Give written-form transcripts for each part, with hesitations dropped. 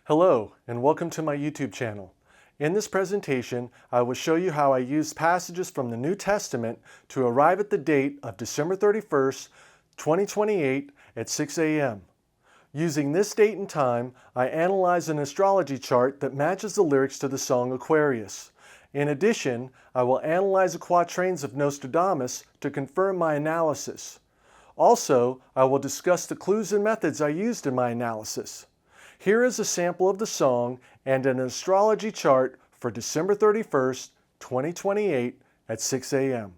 Hello, and welcome to my YouTube channel. In this presentation, I will show you how I used passages from the New Testament to arrive at the date of December 31st, 2028 at 6 a.m. Using this date and time, I analyzed an astrology chart that matches the lyrics to the song Aquarius. In addition, I will analyze the quatrains of Nostradamus to confirm my analysis. Also, I will discuss the clues and methods I used in my analysis. Here is a sample of the song and an astrology chart for December 31st, 2028 at 6 a.m.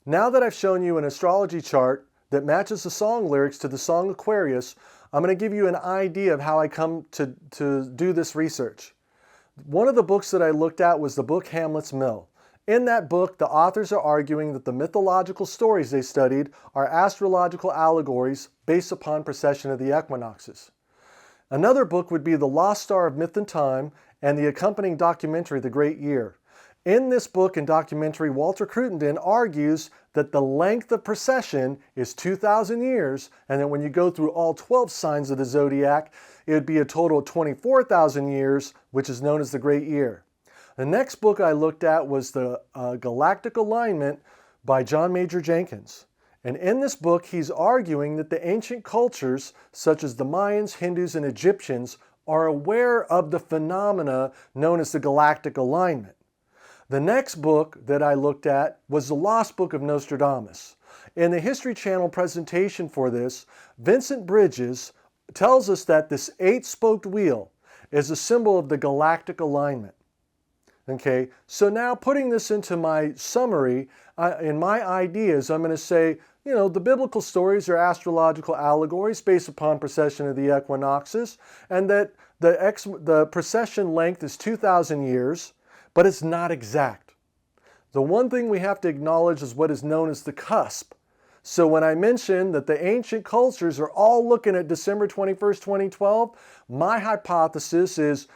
Now that I've shown you an astrology chart that matches the song lyrics to the song Aquarius, I'm going to give you an idea of how I come to do this research. One of the books that I looked at was the book Hamlet's Mill. In that book, the authors are arguing that the mythological stories they studied are astrological allegories based upon precession of the equinoxes. Another book would be The Lost Star of Myth and Time and the accompanying documentary The Great Year. In this book and documentary, Walter Cruttenden argues that the length of precession is 2,000 years, and that when you go through all 12 signs of the zodiac, it would be a total of 24,000 years, which is known as the Great Year. The next book I looked at was The Galactic Alignment by John Major Jenkins. And in this book, he's arguing that the ancient cultures, such as the Mayans, Hindus, and Egyptians, are aware of the phenomena known as the Galactic Alignment. The next book that I looked at was The Lost Book of Nostradamus. In the History Channel presentation for this, Vincent Bridges tells us that this 8-spoked wheel is a symbol of the galactic alignment. Okay, so now putting this into my summary, in my ideas, I'm going to say, you know, the biblical stories are astrological allegories based upon precession of the equinoxes, and that the precession length is 2,000 years. But it's not exact. The one thing we have to acknowledge is what is known as the cusp. So when I mentioned that the ancient cultures are all looking at December 21st, 2012, my hypothesis is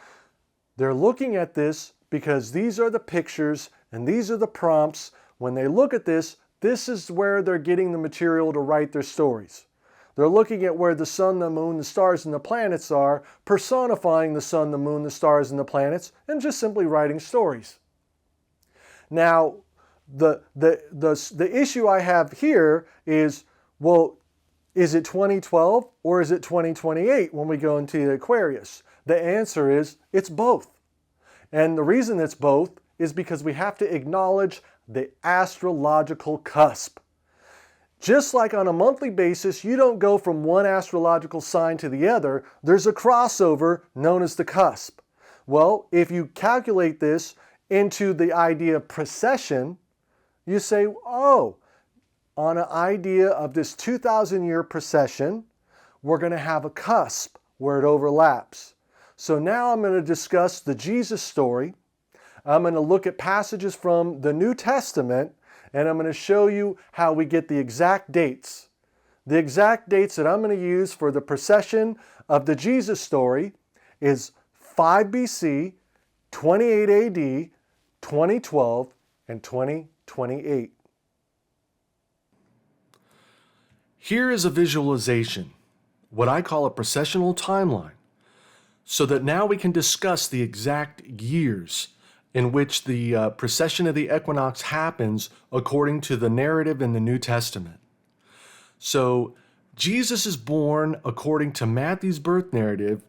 they're looking at this because these are the pictures and these are the prompts. When they look at this, this is where they're getting the material to write their stories. They're looking at where the sun, the moon, the stars, and the planets are, personifying the sun, the moon, the stars, and the planets, and just simply writing stories. Now, the issue I have here is, well, is it 2012 or is it 2028 when we go into the Aquarius? The answer is, it's both. And the reason it's both is because we have to acknowledge the astrological cusp. Just like on a monthly basis, you don't go from one astrological sign to the other. There's a crossover known as the cusp. Well, if you calculate this into the idea of precession, you say, oh, on an idea of this 2,000-year precession, we're going to have a cusp where it overlaps. So now I'm going to discuss the Jesus story. I'm going to look at passages from the New Testament, and I'm going to show you how we get the exact dates. The exact dates that I'm going to use for the precession of the Jesus story is 5 BC, 28 AD, 2012, and 2028. Here is a visualization, what I call a precessional timeline, so that now we can discuss the exact years in which the precession of the equinox happens according to the narrative in the New Testament. So Jesus is born according to Matthew's birth narrative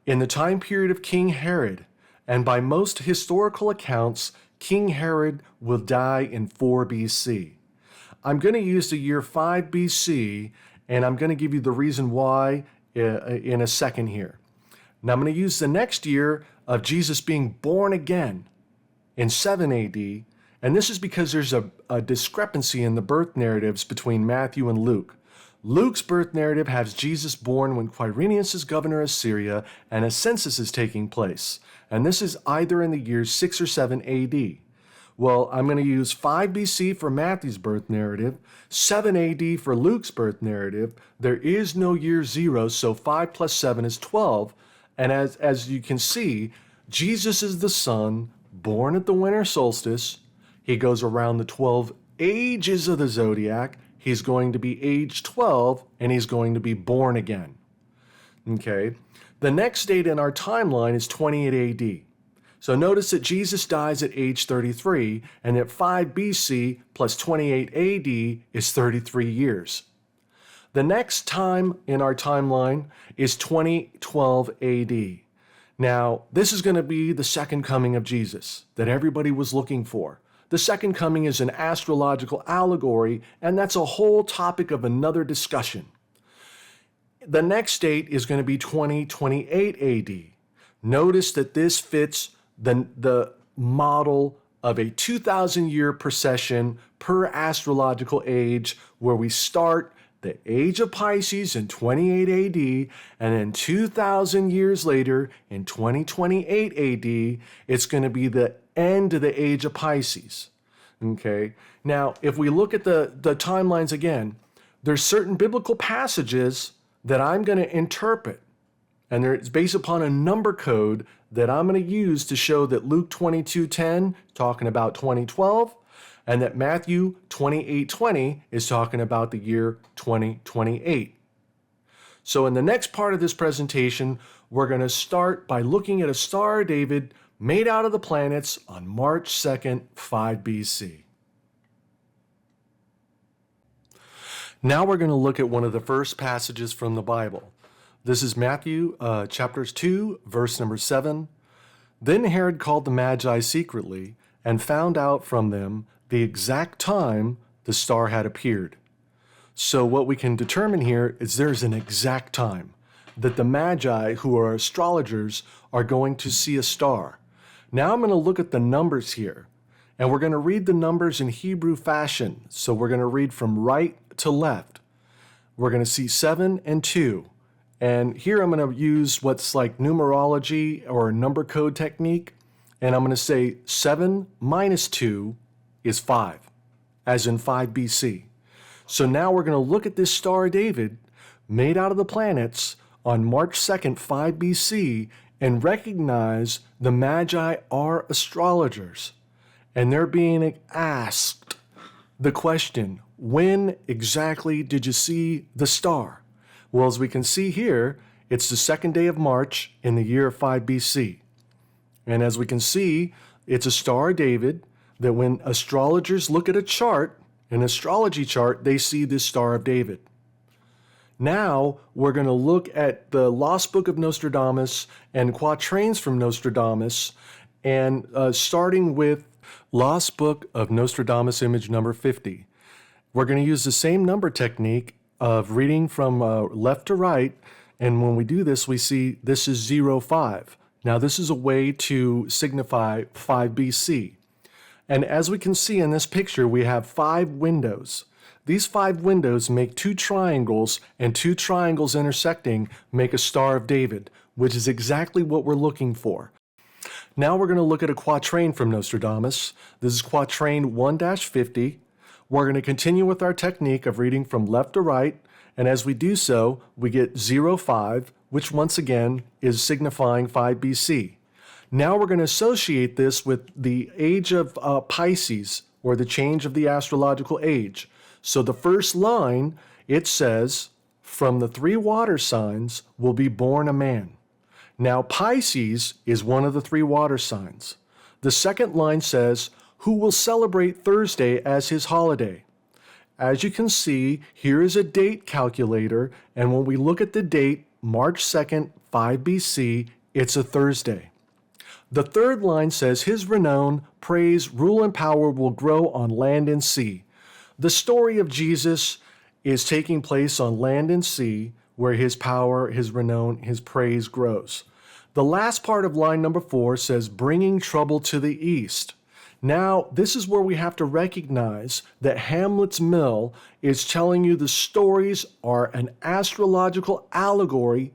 in the time period of King Herod, and by most historical accounts, King Herod will die in 4 BC. I'm going to use the year 5 BC, and I'm going to give you the reason why in a second here. Now I'm going to use the next year of Jesus being born again in 7 AD, and this is because there's a discrepancy in the birth narratives between Matthew and Luke. Luke's birth narrative has Jesus born when Quirinius is governor of Syria and a census is taking place, and this is either in the years 6 or 7 AD. Well, I'm going to use 5 BC for Matthew's birth narrative, 7 AD for Luke's birth narrative. There is no year 0, so 5 plus 7 is 12. And as you can see, Jesus is the Son, born at the winter solstice. He goes around the 12 ages of the zodiac. He's going to be age 12, and he's going to be born again. Okay. The next date in our timeline is 28 AD. So notice that Jesus dies at age 33, and that 5 BC plus 28 AD is 33 years. The next time in our timeline is 2012 AD. Now, this is going to be the second coming of Jesus that everybody was looking for. The second coming is an astrological allegory, and that's a whole topic of another discussion. The next date is going to be 2028 AD. Notice that this fits the model of a 2,000-year precession per astrological age, where we start the age of Pisces in 28 AD, and then 2,000 years later, in 2028 AD, it's going to be the end of the age of Pisces. Okay? Now, if we look at the timelines again, there's certain biblical passages that I'm going to interpret, and it's based upon a number code that I'm going to use to show that Luke 22:10 talking about 2012, and that Matthew 28:20 is talking about the year 2028. So in the next part of this presentation, we're going to start by looking at a Star of David made out of the planets on March 2nd, 5 BC. Now we're going to look at one of the first passages from the Bible. This is Matthew chapter 2, verse number 7. Then Herod called the Magi secretly and found out from them the exact time the star had appeared. So what we can determine here is there's an exact time that the Magi, who are astrologers, are going to see a star. Now I'm going to look at the numbers here, and we're going to read the numbers in Hebrew fashion. So we're going to read from right to left. We're going to see 7 and 2. And here I'm going to use what's like numerology or a number code technique. And I'm going to say 7 minus 2 is 5, as in 5 BC. So now we're going to look at this Star of David made out of the planets on March 2nd, 5 BC, and recognize the Magi are astrologers. And they're being asked the question, when exactly did you see the star? Well, as we can see here, it's the second day of March in the year 5 BC. And as we can see, it's a Star of David that when astrologers look at a chart, an astrology chart, they see this Star of David. Now, we're going to look at the Lost Book of Nostradamus and quatrains from Nostradamus, and starting with Lost Book of Nostradamus, image number 50. We're going to use the same number technique of reading from left to right, and when we do this, we see this is 05. Now, this is a way to signify 5 BC. And as we can see in this picture, we have 5 windows. These 5 windows make 2 triangles, and 2 triangles intersecting make a Star of David, which is exactly what we're looking for. Now we're going to look at a quatrain from Nostradamus. This is quatrain 1-50. We're going to continue with our technique of reading from left to right, and as we do so, we get 05, which once again is signifying 5 BC. Now we're going to associate this with the age of Pisces, or the change of the astrological age. So the first line, it says, from the 3 water signs will be born a man. Now Pisces is one of the 3 water signs. The second line says, who will celebrate Thursday as his holiday. As you can see, here is a date calculator, and when we look at the date, March 2nd, 5 BC, it's a Thursday. The third line says, his renown, praise, rule, and power will grow on land and sea. The story of Jesus is taking place on land and sea, where his power, his renown, his praise grows. The last part of line number 4 says, bringing trouble to the east. Now, this is where we have to recognize that Hamlet's Mill is telling you the stories are an astrological allegory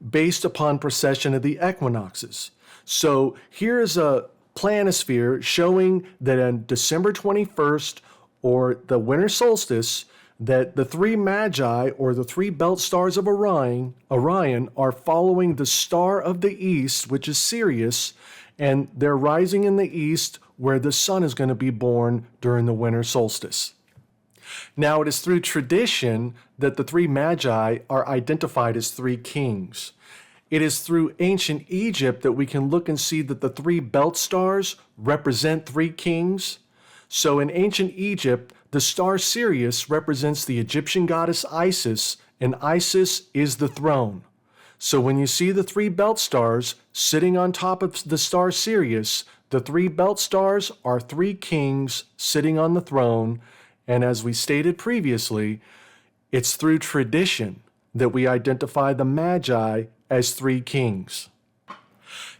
based upon precession of the equinoxes. So here's a planisphere showing that on December 21st, or the winter solstice, that the 3 magi, or the 3 belt stars of Orion are following the star of the east, which is Sirius, and they're rising in the east where the sun is going to be born during the winter solstice. Now, it is through tradition that the 3 magi are identified as 3 kings. It is through ancient Egypt that we can look and see that the 3 belt stars represent 3 kings. So in ancient Egypt, the star Sirius represents the Egyptian goddess Isis, and Isis is the throne. So when you see the 3 belt stars sitting on top of the star Sirius, the 3 belt stars are 3 kings sitting on the throne. And as we stated previously, it's through tradition that we identify the Magi as 3 kings.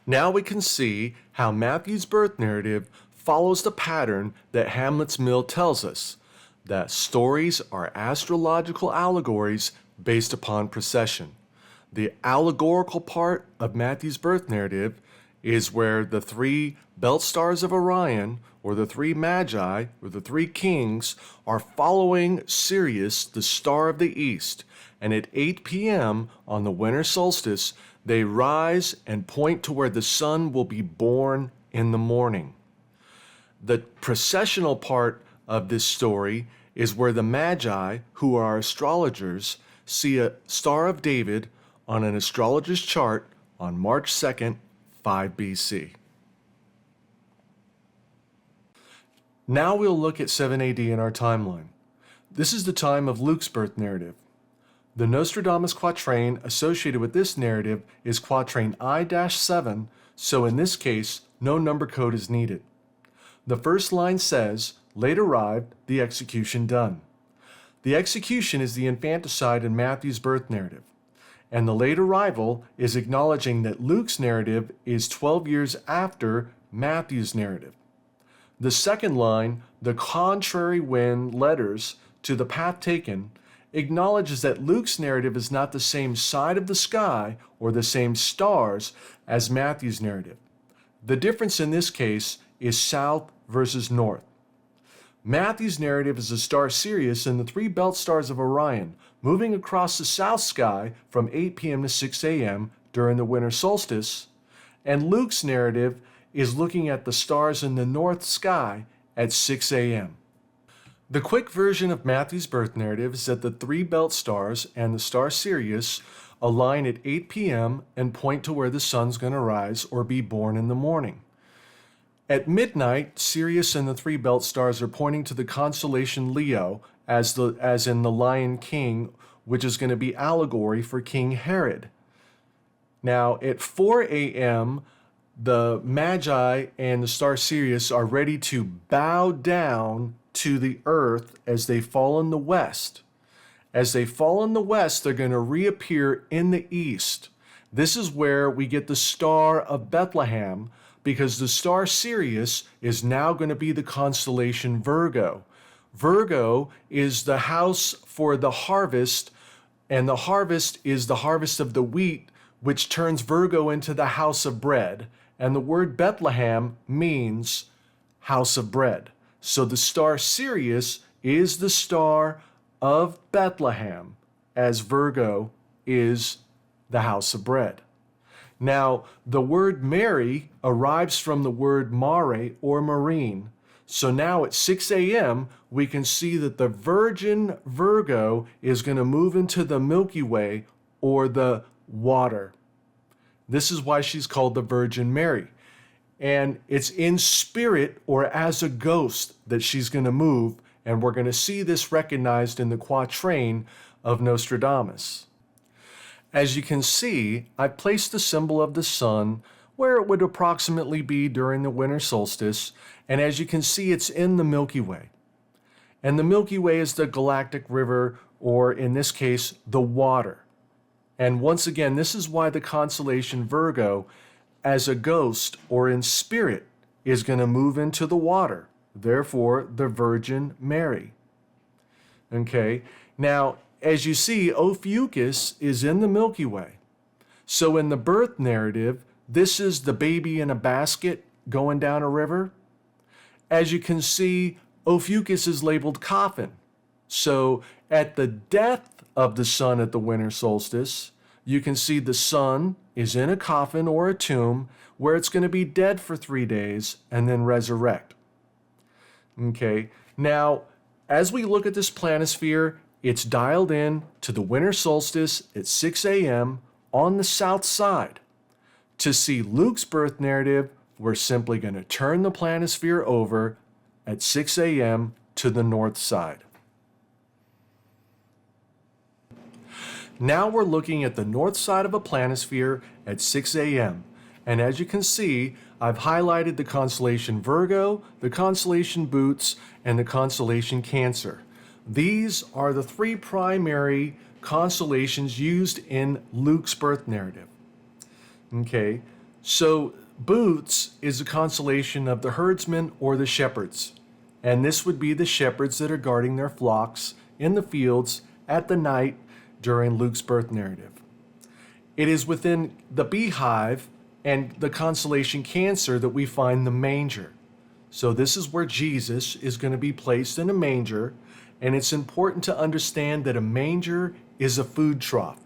Now we can see how Matthew's birth narrative follows the pattern that Hamlet's Mill tells us, that stories are astrological allegories based upon precession. The allegorical part of Matthew's birth narrative is where the 3 belt stars of Orion, or the 3 magi, or the 3 kings, are following Sirius, the star of the east, and at 8 p.m. on the winter solstice, they rise and point to where the sun will be born in the morning. The processional part of this story is where the Magi, who are astrologers, see a Star of David on an astrologer's chart on March 2nd, 5 BC. Now we'll look at 7 AD in our timeline. This is the time of Luke's birth narrative. The Nostradamus quatrain associated with this narrative is quatrain I-7, so in this case, no number code is needed. The first line says, late arrived, the execution done. The execution is the infanticide in Matthew's birth narrative, and the late arrival is acknowledging that Luke's narrative is 12 years after Matthew's narrative. The second line, the contrary wind letters to the path taken, acknowledges that Luke's narrative is not the same side of the sky or the same stars as Matthew's narrative. The difference in this case is south versus north. Matthew's narrative is the star Sirius and the 3 belt stars of Orion moving across the south sky from 8 p.m. to 6 a.m. during the winter solstice, and Luke's narrative is looking at the stars in the north sky at 6 a.m. The quick version of Matthew's birth narrative is that the 3 belt stars and the star Sirius align at 8 p.m. and point to where the sun's going to rise or be born in the morning. At midnight, Sirius and the 3 belt stars are pointing to the constellation Leo as in the Lion King, which is going to be allegory for King Herod. Now, at 4 a.m., the Magi and the star Sirius are ready to bow down to the earth as they fall in the west. As they fall in the west, they're going to reappear in the east. This is where we get the Star of Bethlehem, because the star Sirius is now going to be the constellation Virgo. Virgo is the house for the harvest, and the harvest is the harvest of the wheat, which turns Virgo into the house of bread. And the word Bethlehem means house of bread. So the star Sirius is the star of Bethlehem, as Virgo is the house of bread. Now, the word Mary arrives from the word mare or marine. So now at 6 a.m., we can see that the Virgin Virgo is going to move into the Milky Way or the water. This is why she's called the Virgin Mary. And it's in spirit or as a ghost that she's going to move, and we're going to see this recognized in the quatrain of Nostradamus. As you can see, I placed the symbol of the sun where it would approximately be during the winter solstice, and as you can see, it's in the Milky Way. And the Milky Way is the galactic river, or in this case, the water. And once again, this is why the constellation Virgo, as a ghost or in spirit, is going to move into the water. Therefore, the Virgin Mary. Okay, now, as you see, Ophiuchus is in the Milky Way. So in the birth narrative, this is the baby in a basket going down a river. As you can see, Ophiuchus is labeled coffin. So at the death of the sun at the winter solstice, you can see the sun is in a coffin or a tomb where it's going to be dead for 3 days and then resurrect. Okay, now as we look at this planisphere, it's dialed in to the winter solstice at 6 a.m. on the south side. To see Luke's birth narrative, we're simply going to turn the planisphere over at 6 a.m. to the north side. Now we're looking at the north side of a planisphere at 6 a.m. And as you can see, I've highlighted the constellation Virgo, the constellation Boots, and the constellation Cancer. These are the three primary constellations used in Luke's birth narrative. Okay, so Boots is a constellation of the herdsmen or the shepherds. And this would be the shepherds that are guarding their flocks in the fields at the night during Luke's birth narrative. It is within the beehive and the constellation Cancer that we find the manger. So this is where Jesus is going to be placed in a manger, and it's important to understand that a manger is a food trough.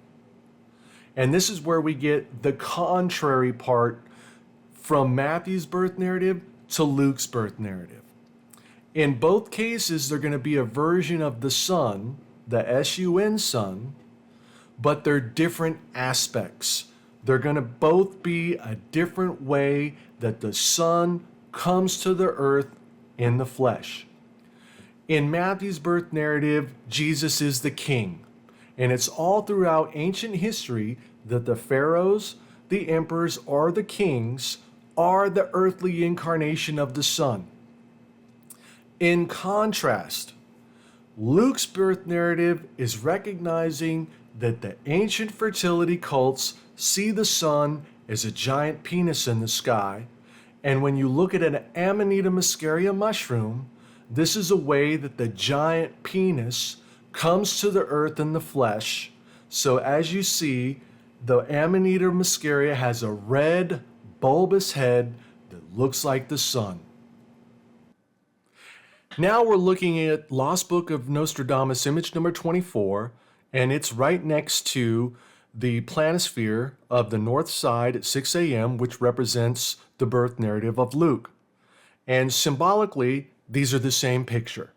And this is where we get the contrary part from Matthew's birth narrative to Luke's birth narrative. In both cases, they're going to be a version of the sun, the S-U-N sun, but they're different aspects. They're going to both be a different way that the sun comes to the earth in the flesh. In Matthew's birth narrative, Jesus is the king. And it's all throughout ancient history that the pharaohs, the emperors, or the kings are the earthly incarnation of the sun. In contrast, Luke's birth narrative is recognizing that the ancient fertility cults see the sun as a giant penis in the sky, and when you look at an Amanita muscaria mushroom, this is a way that the giant penis comes to the earth in the flesh. So as you see, the Amanita muscaria has a red, bulbous head that looks like the sun. Now we're looking at Lost Book of Nostradamus, image number 24, and it's right next to the planisphere of the north side at 6 a.m., which represents the birth narrative of Luke. And symbolically, these are the same picture.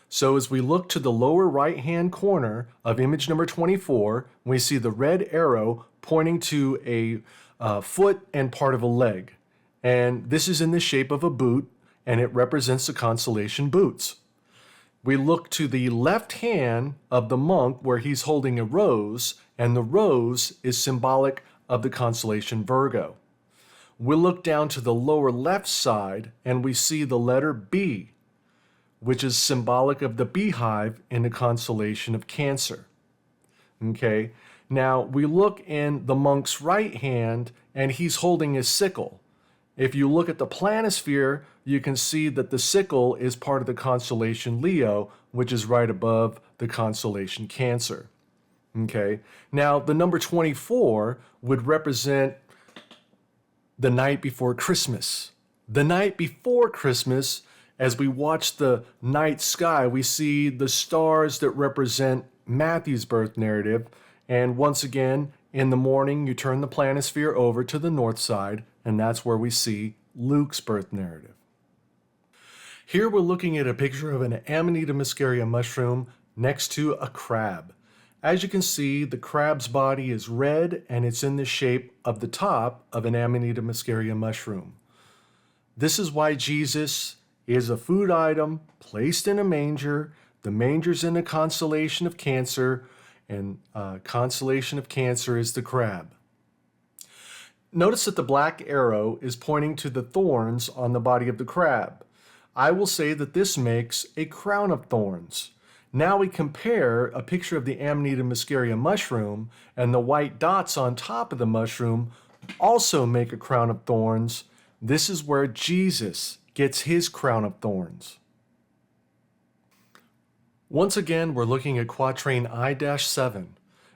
So as we look to the lower right-hand corner of image number 24, we see the red arrow pointing to a foot and part of a leg. And this is in the shape of a boot, and it represents the constellation Boots. We look to the left hand of the monk where he's holding a rose, and the rose is symbolic of the constellation Virgo. We look down to the lower left side and we see the letter B, which is symbolic of the beehive in the constellation of Cancer. Okay, now we look in the monk's right hand and he's holding a sickle. If you look at the planisphere, you can see that the sickle is part of the constellation Leo, which is right above the constellation Cancer. Okay, now the number 24 would represent the night before Christmas. The night before Christmas, as we watch the night sky, we see the stars that represent Matthew's birth narrative. And once again, in the morning, you turn the planisphere over to the north side, and that's where we see Luke's birth narrative. Here we're looking at a picture of an Amanita muscaria mushroom next to a crab. As you can see, the crab's body is red and it's in the shape of the top of an Amanita muscaria mushroom. This is why Jesus is a food item placed in a manger. The manger's in the constellation of Cancer, and constellation of Cancer is the crab. Notice that the black arrow is pointing to the thorns on the body of the crab. I will say that this makes a crown of thorns. Now we compare a picture of the Amanita muscaria mushroom, and the white dots on top of the mushroom also make a crown of thorns. This is where Jesus gets his crown of thorns. Once again, we're looking at quatrain I-7,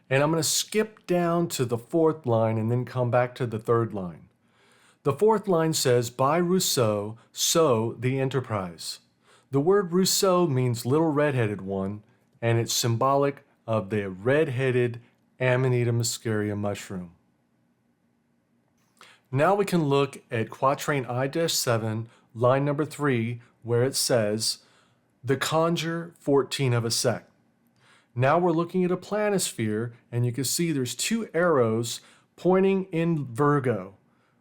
and I'm going to skip down to the fourth line and then come back to the third line. The fourth line says, by Rousseau, sow the enterprise. The word Rousseau means little red-headed one, and it's symbolic of the red-headed Amanita muscaria mushroom. Now we can look at quatrain I-7, line number 3, where it says, the conjure 14 of a sect. Now we're looking at a planisphere, and you can see there's two arrows pointing in Virgo.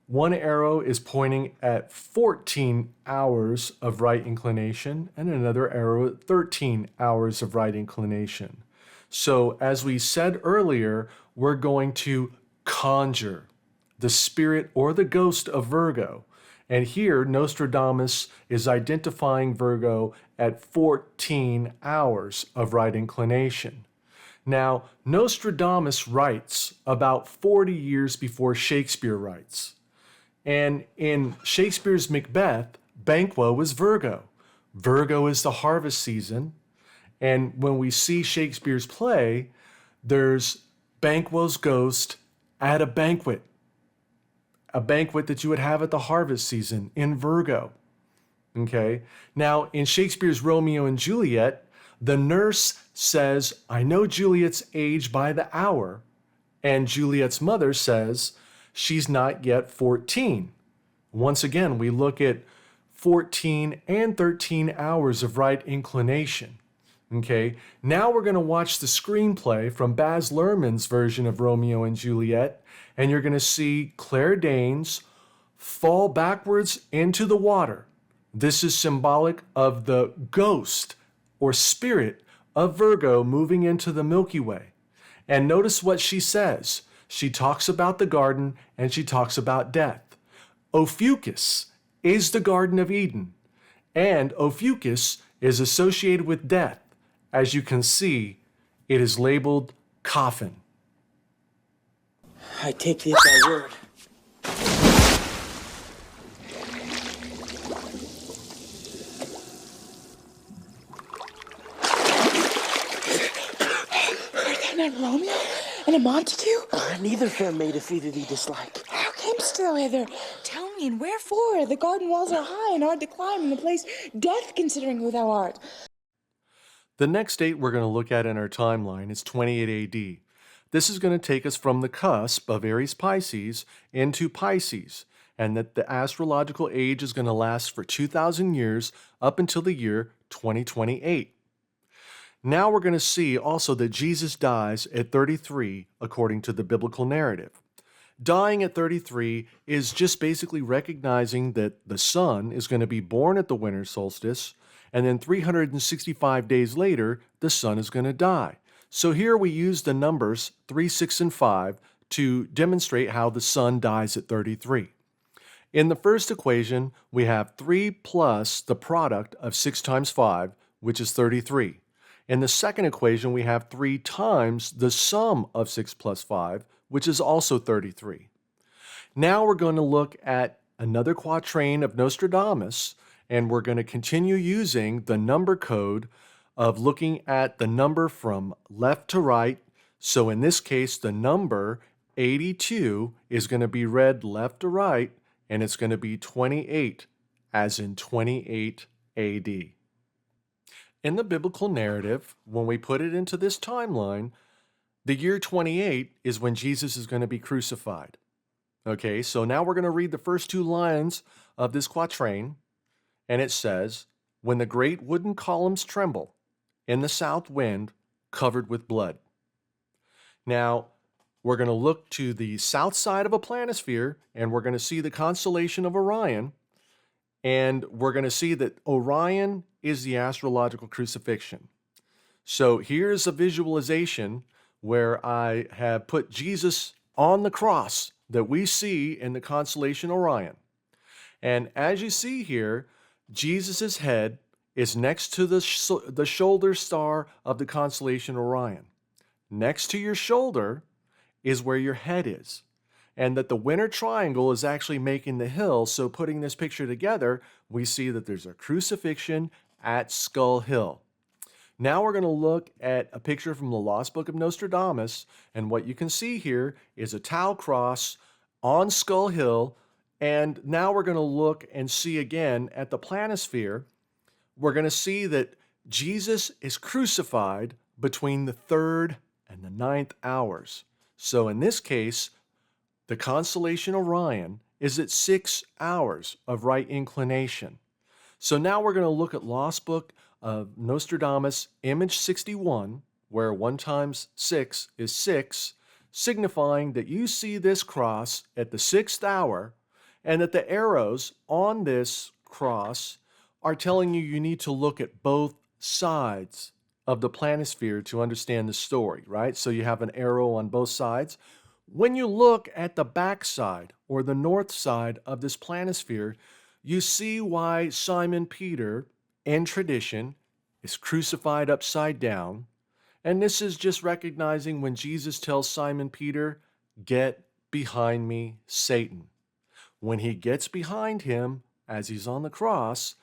One arrow is pointing at 14 hours of right inclination, and another arrow at 13 hours of right inclination. So as we said earlier, we're going to conjure the spirit or the ghost of Virgo. And here, Nostradamus is identifying Virgo at 14 hours of right inclination. Now, Nostradamus writes about 40 years before Shakespeare writes. And in Shakespeare's Macbeth, Banquo was Virgo. Virgo is the harvest season. And when we see Shakespeare's play, there's Banquo's ghost at a banquet that you would have at the harvest season in Virgo. Okay? Now, in Shakespeare's Romeo and Juliet, the nurse says, I know Juliet's age by the hour. And Juliet's mother says, she's not yet 14. Once again, we look at 14 and 13 hours of right inclination. Okay, now we're going to watch the screenplay from Baz Luhrmann's version of Romeo and Juliet, and you're going to see Claire Danes fall backwards into the water. This is symbolic of the ghost or spirit of Virgo moving into the Milky Way. And notice what she says. She talks about the garden and she talks about death. Ophiuchus is the Garden of Eden, and Ophiuchus is associated with death. As you can see, it is labeled coffin. I take thee at thy word. Art thou not Romeo and a Montague? Neither fair maid if either thee dislike. How camest thou hither? Tell me, and wherefore? The garden walls are high and hard to climb, and the place death, considering who thou art. The next date we're going to look at in our timeline is 28 AD. This is going to take us from the cusp of Aries Pisces into Pisces, and that the astrological age is going to last for 2,000 years up until the year 2028. Now we're going to see also that Jesus dies at 33 according to the biblical narrative. Dying at 33 is just basically recognizing that the sun is going to be born at the winter solstice, and then 365 days later, the sun is going to die. So here we use the numbers 3, 6, and 5 to demonstrate how the sun dies at 33. In the first equation, we have 3 plus the product of 6 times 5, which is 33. In the second equation, we have 3 times the sum of 6 plus 5, which is also 33. Now we're going to look at another quatrain of Nostradamus, and we're going to continue using the number code of looking at the number from left to right. So in this case, the number 82 is going to be read left to right, and it's going to be 28, as in 28 AD. In the biblical narrative, when we put it into this timeline, the year 28 is when Jesus is going to be crucified. Okay, so now we're going to read the first 2 lines of this quatrain, and it says, when the great wooden columns tremble in the south wind covered with blood. Now, we're going to look to the south side of a planisphere, and we're going to see the constellation of Orion, and we're going to see that Orion is the astrological crucifixion. So here's a visualization where I have put Jesus on the cross that we see in the constellation Orion. And as you see here, Jesus' head is next to the shoulder star of the constellation Orion. Next to your shoulder is where your head is. And that the winter triangle is actually making the hill. So putting this picture together, we see that there's a crucifixion at Skull Hill. Now we're going to look at a picture from the Lost Book of Nostradamus, and what you can see here is a tau cross on Skull Hill, and now we're going to look and see again at the planisphere. We're going to see that Jesus is crucified between the 3rd and the 9th hours. So in this case, the constellation Orion is at 6 hours of right inclination. So now we're going to look at Lost Book of Nostradamus, image 61, where 1 times 6 is 6, signifying that you see this cross at the 6th hour, and that the arrows on this cross are telling you you need to look at both sides of the planisphere to understand the story, right? So you have an arrow on both sides. When you look at the back side or the north side of this planisphere, you see why Simon Peter, in tradition, is crucified upside down. And this is just recognizing when Jesus tells Simon Peter, "Get behind me, Satan." When he gets behind him, as he's on the cross,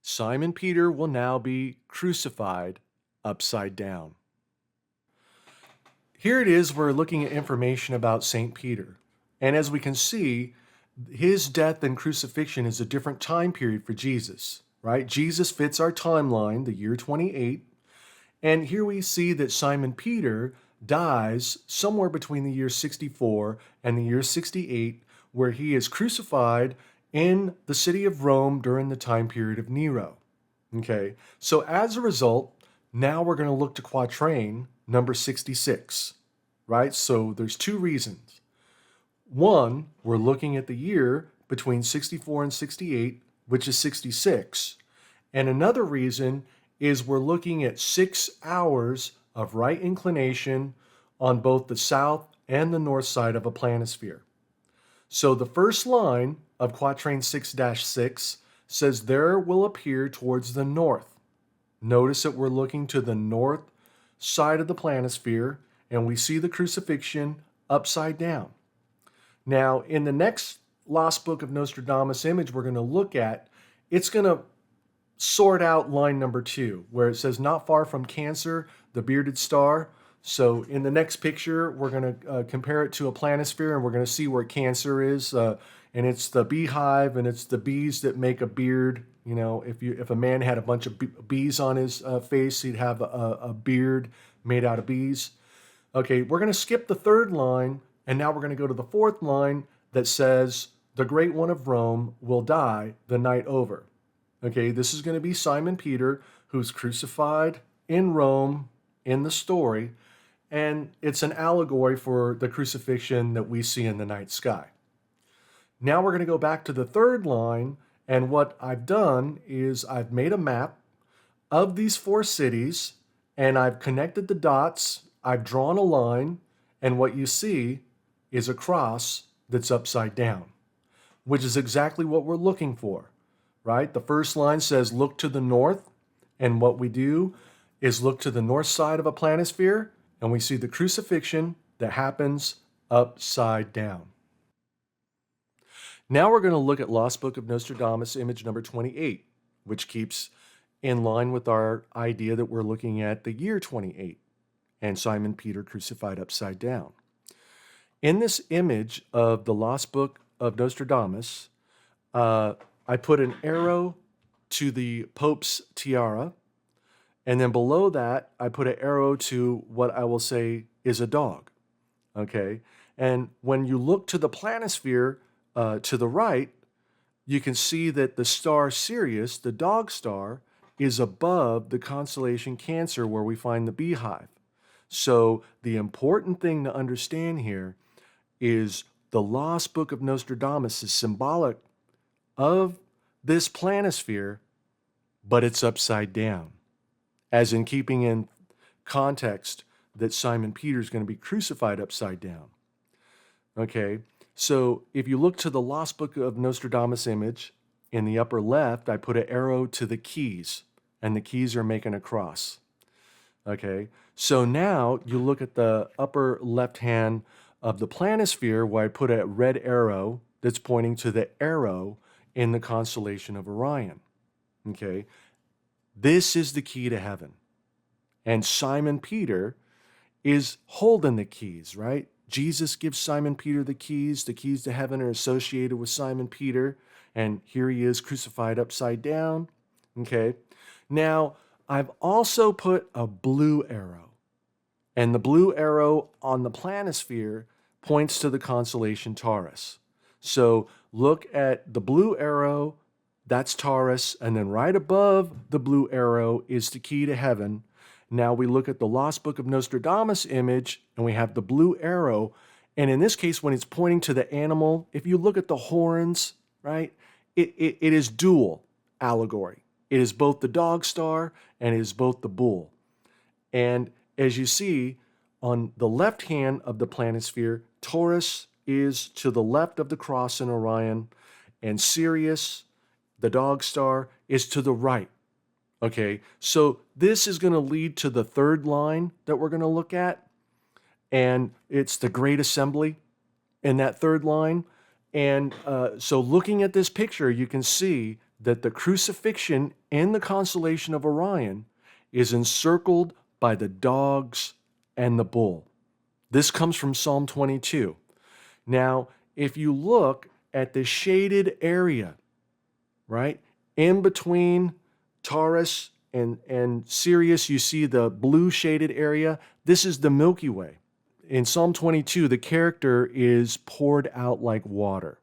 Simon Peter will now be crucified upside down. Here it is, we're looking at information about St. Peter. And as we can see, his death and crucifixion is a different time period for Jesus, right? Jesus fits our timeline, the year 28. And here we see that Simon Peter dies somewhere between the year 64 and the year 68, where he is crucified in the city of Rome during the time period of Nero. Okay, so as a result, now we're going to look to quatrain number 66, right? So there's 2 reasons. One, we're looking at the year between 64 and 68, which is 66. And another reason is we're looking at 6 hours of right inclination on both the south and the north side of a planisphere. So the first line of quatrain 6-6 says, "There will appear towards the north." Notice that we're looking to the north side of the planisphere, and we see the crucifixion upside down. Now, in the next Lost Book of Nostradamus image we're going to look at, it's going to sort out line number 2, where it says, "Not far from Cancer, the bearded star." So in the next picture, we're going to compare it to a planisphere, and we're going to see where Cancer is. And it's the beehive, and it's the bees that make a beard. You know, if a man had a bunch of bees on his face, he'd have a beard made out of bees. Okay, we're going to skip the 3rd line, and now we're going to go to the 4th line that says, "The Great One of Rome will die the night over." Okay, this is going to be Simon Peter, who's crucified in Rome in the story, and it's an allegory for the crucifixion that we see in the night sky. Now we're going to go back to the 3rd line, and what I've done is I've made a map of these 4 cities, and I've connected the dots, I've drawn a line, and what you see is a cross that's upside down, which is exactly what we're looking for, right? The first line says, "Look to the north," and what we do is look to the north side of a planisphere, and we see the crucifixion that happens upside down. Now we're going to look at Lost Book of Nostradamus, image number 28, which keeps in line with our idea that we're looking at the year 28 and Simon Peter crucified upside down. In this image of the Lost Book of Nostradamus, I put an arrow to the Pope's tiara, and then below that, I put an arrow to what I will say is a dog, okay? And when you look to the planisphere to the right, you can see that the star Sirius, the dog star, is above the constellation Cancer where we find the beehive. So the important thing to understand here is the Lost Book of Nostradamus is symbolic of this planisphere, but it's upside down, as in keeping in context that Simon Peter is going to be crucified upside down. Okay, so if you look to the Lost Book of Nostradamus image, in the upper left, I put an arrow to the keys. and the keys are making a cross. Okay, so now you look at the upper left hand of the planisphere where I put a red arrow that's pointing to the arrow in the constellation of Orion. Okay, this is the key to heaven. And Simon Peter is holding the keys, right? Jesus gives Simon Peter the keys. The keys to heaven are associated with Simon Peter. And here he is crucified upside down. Okay. Now, I've also put a blue arrow. And the blue arrow on the planisphere points to the constellation Taurus. So look at the blue arrow, that's Taurus. And then right above the blue arrow is the key to heaven. Now we look at the Lost Book of Nostradamus image, and we have the blue arrow. And in this case, when it's pointing to the animal, if you look at the horns, right, it is dual allegory. It is both the dog star and it is both the bull. And as you see, on the left hand of the planisphere, Taurus is to the left of the cross in Orion, and Sirius, the dog star, is to the right. Okay, so this is going to lead to the third line that we're going to look at, and it's the Great Assembly in that third line. And so looking at this picture, you can see that the crucifixion in the constellation of Orion is encircled by the dogs and the bull. This comes from Psalm 22. Now, if you look at the shaded area, right, in between Taurus and Sirius, you see the blue shaded area. This is the Milky Way. In Psalm 22, the character is poured out like water.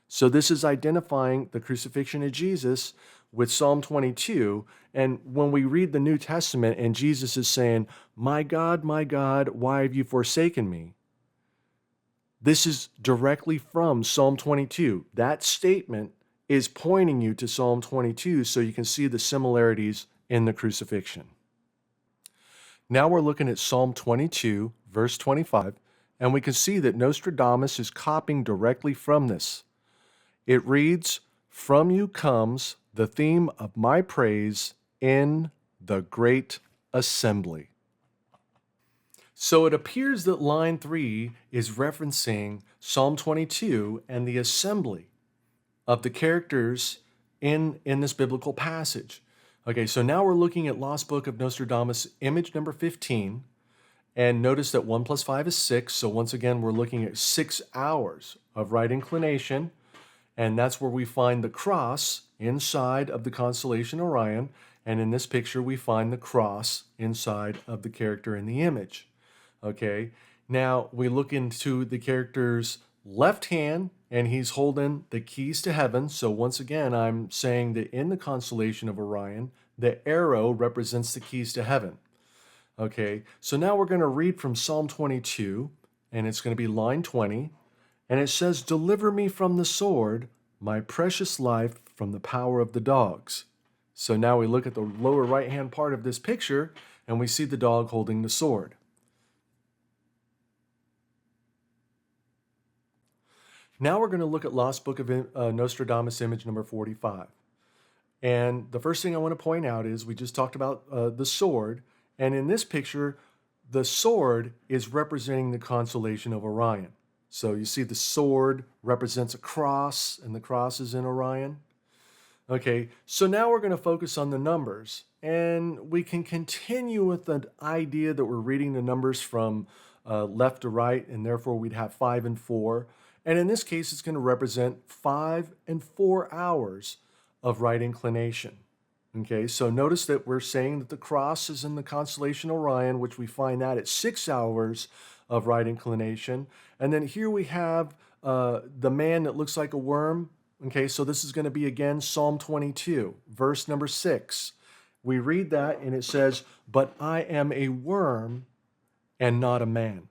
So this is identifying the crucifixion of Jesus with Psalm 22. And when we read the New Testament and Jesus is saying, my God, why have you forsaken me? This is directly from Psalm 22. That statement is pointing you to Psalm 22 so you can see the similarities in the crucifixion. Now we're looking at Psalm 22, verse 25, and we can see that Nostradamus is copying directly from this. It reads, "From you comes the theme of my praise in the great assembly." So it appears that line 3 is referencing Psalm 22 and the assembly of the characters in this biblical passage. Okay, so now we're looking at Lost Book of Nostradamus, image number 15, and notice that 1 plus 5 is 6, so once again we're looking at 6 hours of right inclination, and that's where we find the cross inside of the constellation Orion, and in this picture we find the cross inside of the character in the image. Okay, now we look into the character's left hand, and he's holding the keys to heaven. So once again, I'm saying that in the constellation of Orion, the arrow represents the keys to heaven. Okay, so now we're going to read from Psalm 22, and it's going to be line 20, and it says, "Deliver me from the sword, my precious life from the power of the dogs." So now we look at the lower right-hand part of this picture, and we see the dog holding the sword. Now we're going to look at Lost Book of Nostradamus, image number 45. And the first thing I want to point out is we just talked about the sword. And in this picture, the sword is representing the constellation of Orion. So you see the sword represents a cross, and the cross is in Orion. Okay, so now we're going to focus on the numbers. And we can continue with the idea that we're reading the numbers from left to right, and therefore we'd have 5 and 4. And in this case, it's going to represent 5 and 4 hours of right inclination. Okay, so notice that we're saying that the cross is in the constellation Orion, which we find that at 6 hours of right inclination. And then here we have the man that looks like a worm. Okay, so this is going to be again Psalm 22, verse number 6. We read that and it says, "But I am a worm and not a man."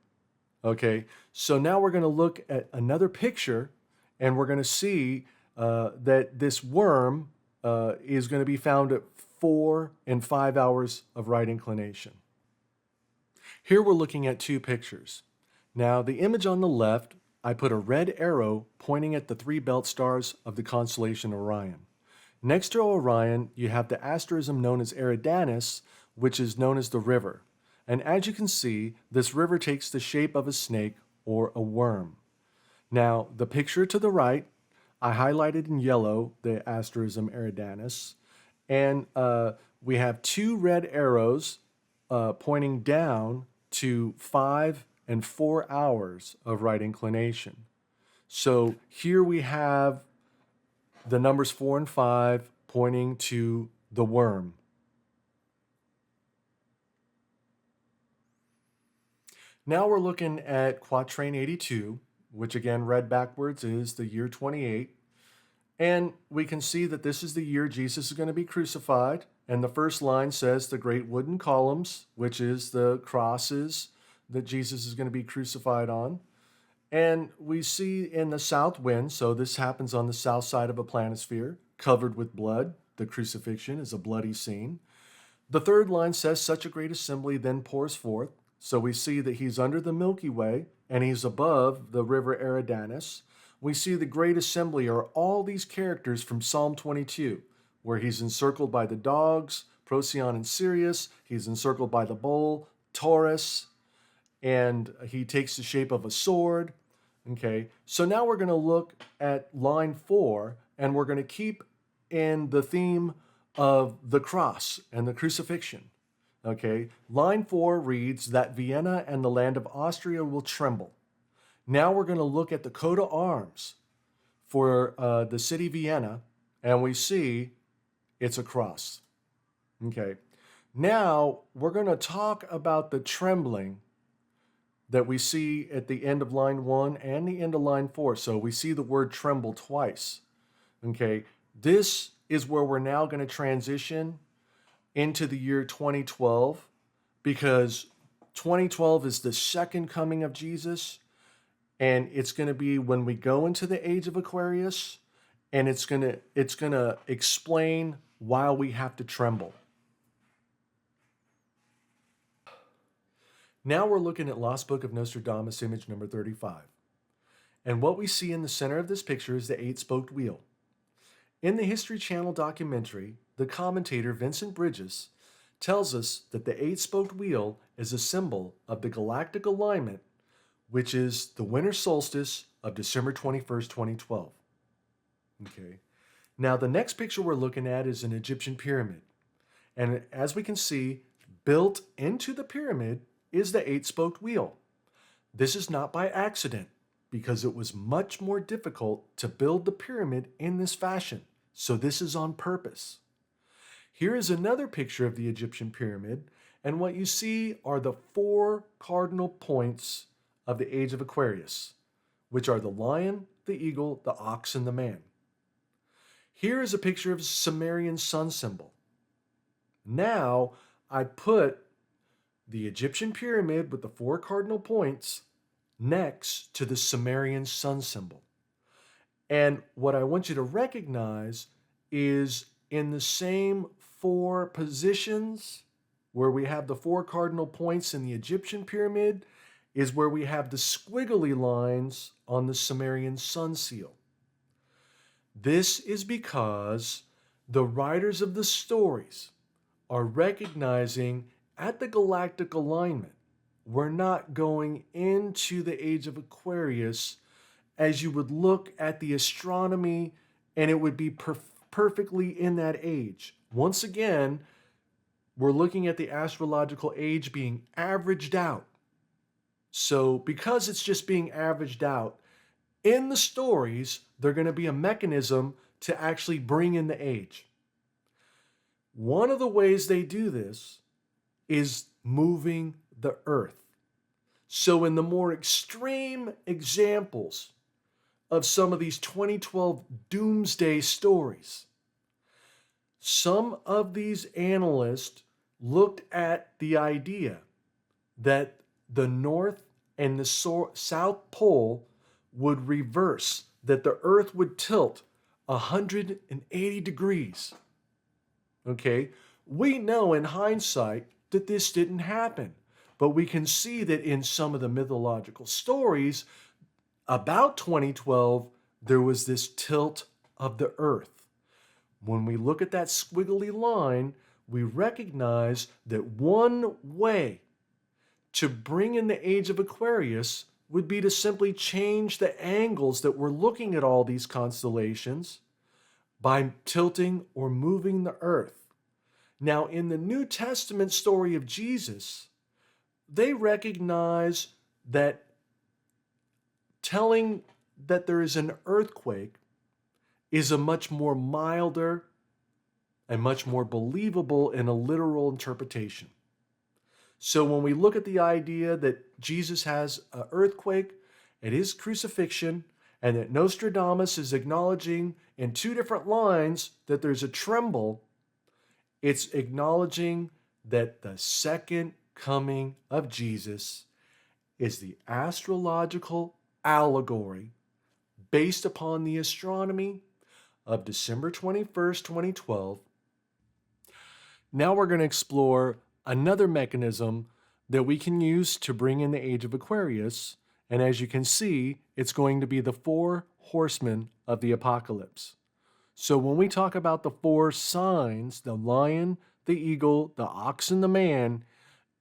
Okay, so now we're going to look at another picture, and we're going to see that this worm is going to be found at 4 and 5 hours of right inclination. Here we're looking at 2 pictures. Now, the image on the left, I put a red arrow pointing at the 3 belt stars of the constellation Orion. Next to Orion, you have the asterism known as Eridanus, which is known as the river. And as you can see, this river takes the shape of a snake or a worm. Now, the picture to the right, I highlighted in yellow the asterism Eridanus, and we have two red arrows pointing down to 5 and 4 hours of right inclination. So here we have the numbers 4 and 5 pointing to the worm. Now we're looking at quatrain 82, which again read backwards is the year 28. And we can see that this is the year Jesus is going to be crucified. And the first line says the great wooden columns, which is the crosses that Jesus is going to be crucified on. And we see in the south wind, so this happens on the south side of a planisphere, covered with blood. The crucifixion is a bloody scene. The third line says such a great assembly then pours forth. So we see that he's under the Milky Way and he's above the river Eridanus. We see the great assembly are all these characters from Psalm 22, where he's encircled by the dogs, Procyon and Sirius. He's encircled by the bull, Taurus, and he takes the shape of a sword. Okay, so now we're going to look at line 4, and we're going to keep in the theme of the cross and the crucifixion. Okay, line 4 reads that Vienna and the land of Austria will tremble. Now we're going to look at the coat of arms for the city Vienna, and we see it's a cross. Okay, now we're going to talk about the trembling that we see at the end of line 1 and the end of line 4. So we see the word tremble twice. Okay, this is where we're now going to transition into the year 2012, because 2012 is the second coming of Jesus, and it's going to be when we go into the Age of Aquarius, and it's going to explain why we have to tremble. Now we're looking at Lost Book of Nostradamus, image number 35. And what we see in the center of this picture is the 8-spoked wheel. In the History Channel documentary, the commentator Vincent Bridges tells us that the 8-spoked wheel is a symbol of the galactic alignment, which is the winter solstice of December 21st, 2012. Okay. Now the next picture we're looking at is an Egyptian pyramid. And as we can see, built into the pyramid is the 8-spoked wheel. This is not by accident, because it was much more difficult to build the pyramid in this fashion. So this is on purpose. Here is another picture of the Egyptian pyramid, and what you see are the 4 cardinal points of the Age of Aquarius, which are the lion, the eagle, the ox, and the man. Here is a picture of Sumerian sun symbol. Now I put the Egyptian pyramid with the 4 cardinal points next to the Sumerian sun symbol. And what I want you to recognize is in the same 4 positions where we have the 4 cardinal points in the Egyptian pyramid is where we have the squiggly lines on the Sumerian sun seal. This is because the writers of the stories are recognizing at the galactic alignment, we're not going into the Age of Aquarius as you would look at the astronomy and it would be perfectly in that age. Once again, we're looking at the astrological age being averaged out. So because it's just being averaged out, in the stories, there's going to be a mechanism to actually bring in the age. One of the ways they do this is moving the earth. So in the more extreme examples of some of these 2012 doomsday stories, some of these analysts looked at the idea that the North and the South Pole would reverse, that the earth would tilt 180 degrees. Okay, we know in hindsight that this didn't happen, but we can see that in some of the mythological stories about 2012, there was this tilt of the earth. When we look at that squiggly line, we recognize that one way to bring in the Age of Aquarius would be to simply change the angles that we're looking at all these constellations by tilting or moving the earth. Now, in the New Testament story of Jesus, they recognize that telling that there is an earthquake is a much more milder and much more believable in a literal interpretation. So when we look at the idea that Jesus has an earthquake at his crucifixion, and that Nostradamus is acknowledging in two different lines that there's a tremble, it's acknowledging that the second coming of Jesus is the astrological allegory based upon the astronomy of December 21st, 2012. Now we're going to explore another mechanism that we can use to bring in the Age of Aquarius. And as you can see, it's going to be the 4 horsemen of the apocalypse. So when we talk about the 4 signs, the lion, the eagle, the ox, and the man,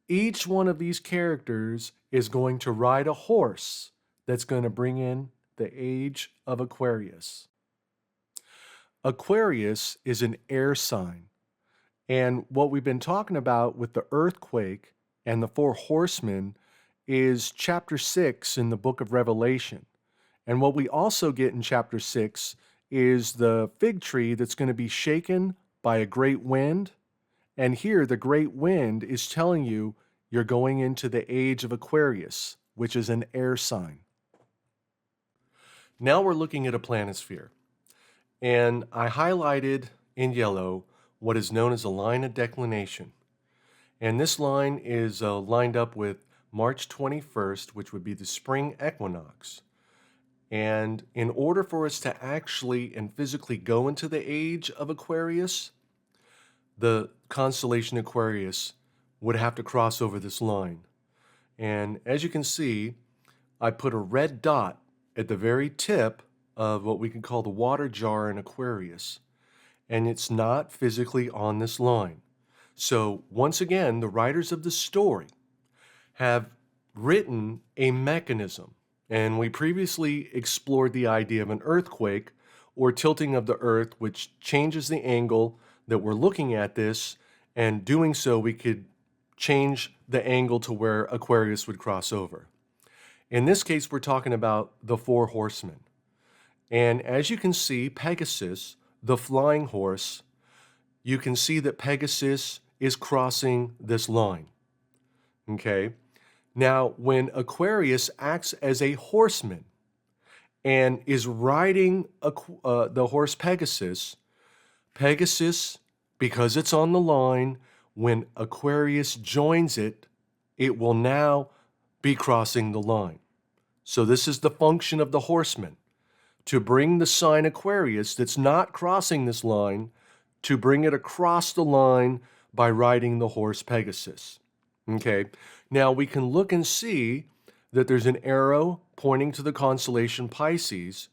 each one of these characters is going to ride a horse that's going to bring in the Age of Aquarius. Aquarius is an air sign. And what we've been talking about with the earthquake and the 4 horsemen is chapter 6 in the book of Revelation. And what we also get in chapter 6 is the fig tree that's going to be shaken by a great wind. And here the great wind is telling you you're going into the Age of Aquarius, which is an air sign. Now we're looking at a planisphere. And I highlighted in yellow what is known as a line of declination. And this line is lined up with March 21st, which would be the spring equinox. And in order for us to actually and physically go into the Age of Aquarius, the constellation Aquarius would have to cross over this line. And as you can see, I put a red dot at the very tip of what we can call the water jar in Aquarius. And it's not physically on this line. So once again, the writers of the story have written a mechanism. And we previously explored the idea of an earthquake or tilting of the earth, which changes the angle that we're looking at this. And doing so, we could change the angle to where Aquarius would cross over. In this case, we're talking about the 4 horsemen. And as you can see, Pegasus, the flying horse, you can see that Pegasus is crossing this line. Okay? Now, when Aquarius acts as a horseman and is riding the horse Pegasus, Pegasus, because it's on the line, when Aquarius joins it, it will now be crossing the line. So this is the function of the horseman, to bring the sign Aquarius that's not crossing this line, to bring it across the line by riding the horse Pegasus. Okay, now we can look and see that there's an arrow pointing to the constellation Pisces,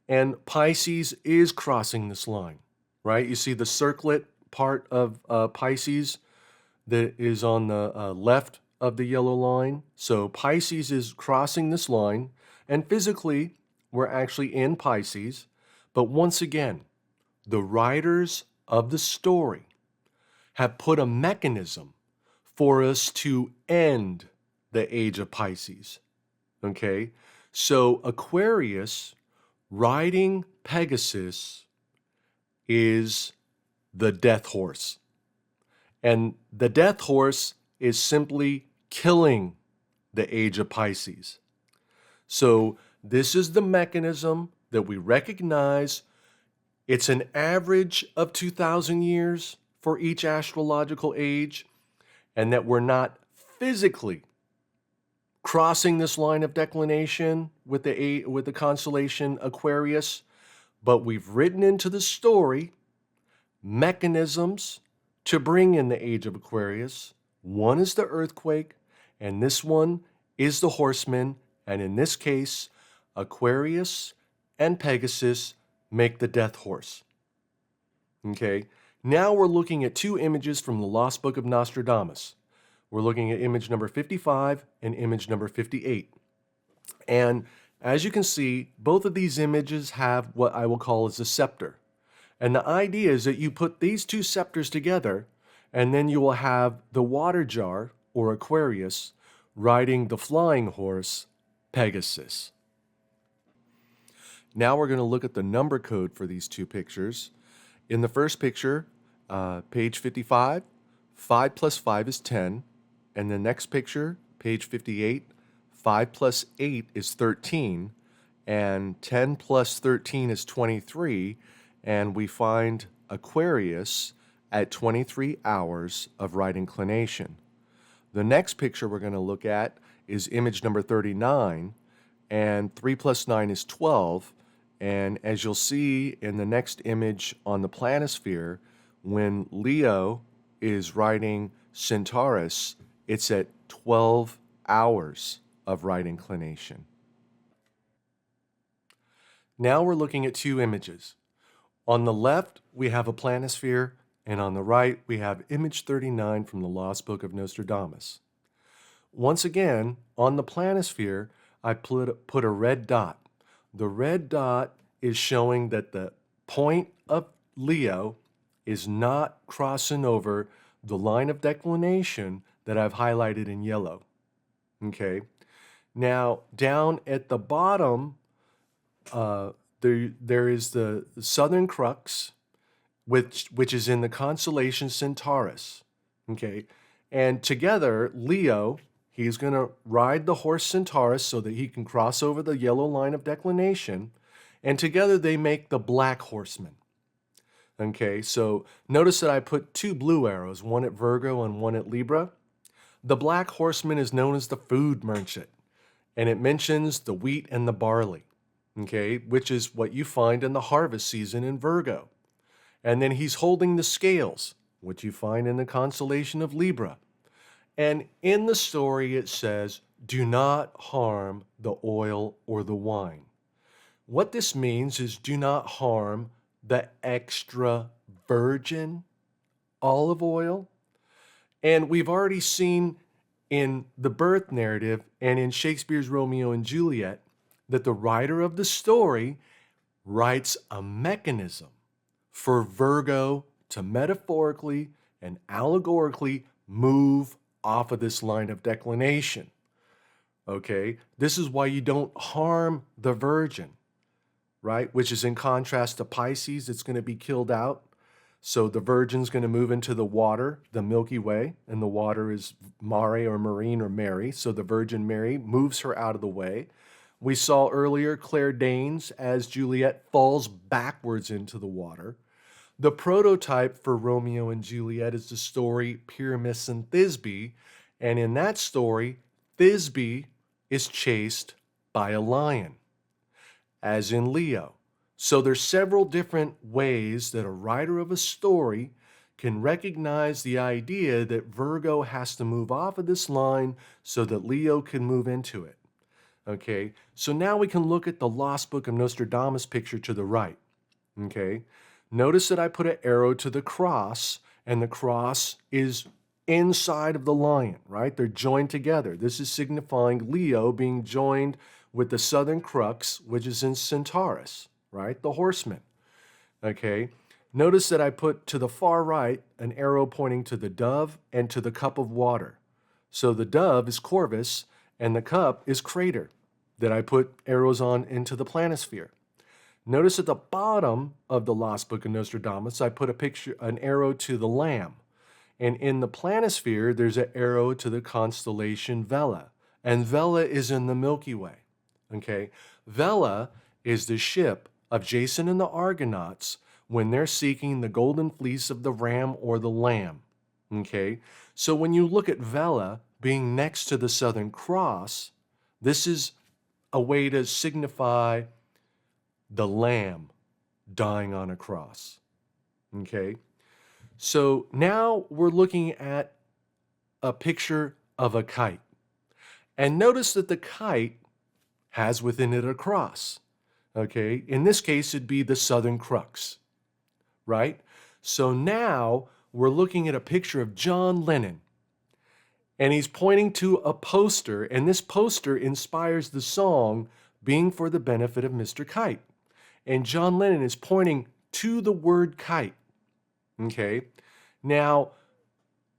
and Pisces is crossing this line, right? You see the circlet part of Pisces that is on the left of the yellow line. So Pisces is crossing this line, and physically we're actually in Pisces. But once again, the writers of the story have put a mechanism for us to end the age of Pisces. Okay? So Aquarius riding Pegasus is the death horse. And the death horse is simply killing the age of Pisces. So this is the mechanism that we recognize. It's an average of 2,000 years for each astrological age, and that we're not physically crossing this line of declination with the constellation Aquarius, but we've written into the story mechanisms to bring in the Age of Aquarius. One is the earthquake, and this one is the horseman, and in this case, Aquarius and Pegasus make the death horse. Okay, now we're looking at two images from the Lost Book of Nostradamus. We're looking at image number 55 and image number 58. And as you can see, both of these images have what I will call as a scepter. And the idea is that you put these two scepters together, and then you will have the water jar, or Aquarius, riding the flying horse, Pegasus. Now we're going to look at the number code for these two pictures. In the first picture, page 55, 5 plus 5 is 10. And the next picture, page 58, 5 plus 8 is 13. And 10 plus 13 is 23. And we find Aquarius at 23 hours of right inclination. The next picture we're going to look at is image number 39, and 3 plus 9 is 12. And as you'll see in the next image on the planisphere, when Leo is riding Centaurus, it's at 12 hours of right inclination. Now we're looking at two images. On the left, we have a planisphere, and on the right, we have image 39 from the Lost Book of Nostradamus. Once again, on the planisphere, I put a red dot. The red dot is showing that the point of Leo is not crossing over the line of declination that I've highlighted in yellow. Okay. Now, down at the bottom, there is the southern crux, which is in the constellation Centaurus. Okay. And together, Leo, he's going to ride the horse Centaurus so that he can cross over the yellow line of declination. And together they make the black horsemen. Okay, so notice that I put two blue arrows, one at Virgo and one at Libra. The black horseman is known as the food merchant, and it mentions the wheat and the barley, okay, which is what you find in the harvest season in Virgo. And then he's holding the scales, which you find in the constellation of Libra. And in the story it says, do not harm the oil or the wine. What this means is do not harm the extra virgin olive oil. And we've already seen in the birth narrative and in Shakespeare's Romeo and Juliet that the writer of the story writes a mechanism for Virgo to metaphorically and allegorically move off of this line of declination. Okay, this is why you don't harm the virgin, right? Which is in contrast to Pisces, it's going to be killed out. So the virgin's going to move into the water, the Milky Way, and the water is Mare or Marine or Mary. So the Virgin Mary moves her out of the way. We saw earlier Claire Danes as Juliet falls backwards into the water. The prototype for Romeo and Juliet is the story Pyramus and Thisbe. And in that story, Thisbe is chased by a lion, as in Leo. So there's several different ways that a writer of a story can recognize the idea that Virgo has to move off of this line so that Leo can move into it. Okay, so now we can look at the Lost Book of Nostradamus picture to the right. Okay, notice that I put an arrow to the cross, and the cross is inside of the lion, right? They're joined together. This is signifying Leo being joined with the southern crux, which is in Centaurus, right? The horsemen. Okay. Notice that I put to the far right an arrow pointing to the dove and to the cup of water. So the dove is Corvus and the cup is Crater that I put arrows on into the planisphere. Notice at the bottom of the Lost Book of Nostradamus, I put an arrow to the lamb. And in the planisphere, there's an arrow to the constellation Vela. And Vela is in the Milky Way. Okay, Vela is the ship of Jason and the Argonauts when they're seeking the golden fleece of the ram or the lamb. Okay, so when you look at Vela being next to the Southern Cross, this is a way to signify the lamb dying on a cross. Okay, so now we're looking at a picture of a kite. And notice that the kite has within it a cross. Okay, in this case, it'd be the southern crux, right? So now we're looking at a picture of John Lennon, and he's pointing to a poster, and this poster inspires the song Being for the Benefit of Mr. Kite. And John Lennon is pointing to the word kite. Okay? Now,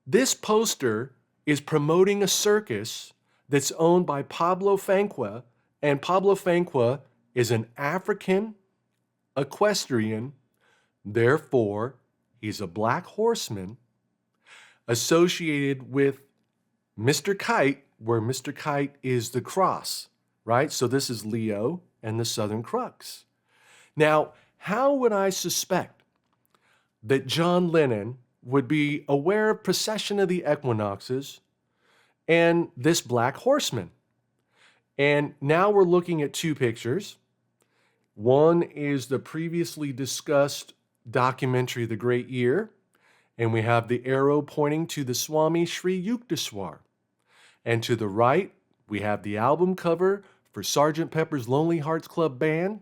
this poster is promoting a circus that's owned by Pablo Fanqua, and Pablo Fanqua is an African equestrian, therefore, he's a black horseman associated with Mr. Kite, where Mr. Kite is the cross, right? So this is Leo and the Southern Crux. Now, how would I suspect that John Lennon would be aware of precession of the equinoxes and this black horseman? And now we're looking at two pictures. One is the previously discussed documentary, The Great Year, and we have the arrow pointing to the Swami Sri Yukteswar. And to the right, we have the album cover for Sgt. Pepper's Lonely Hearts Club Band,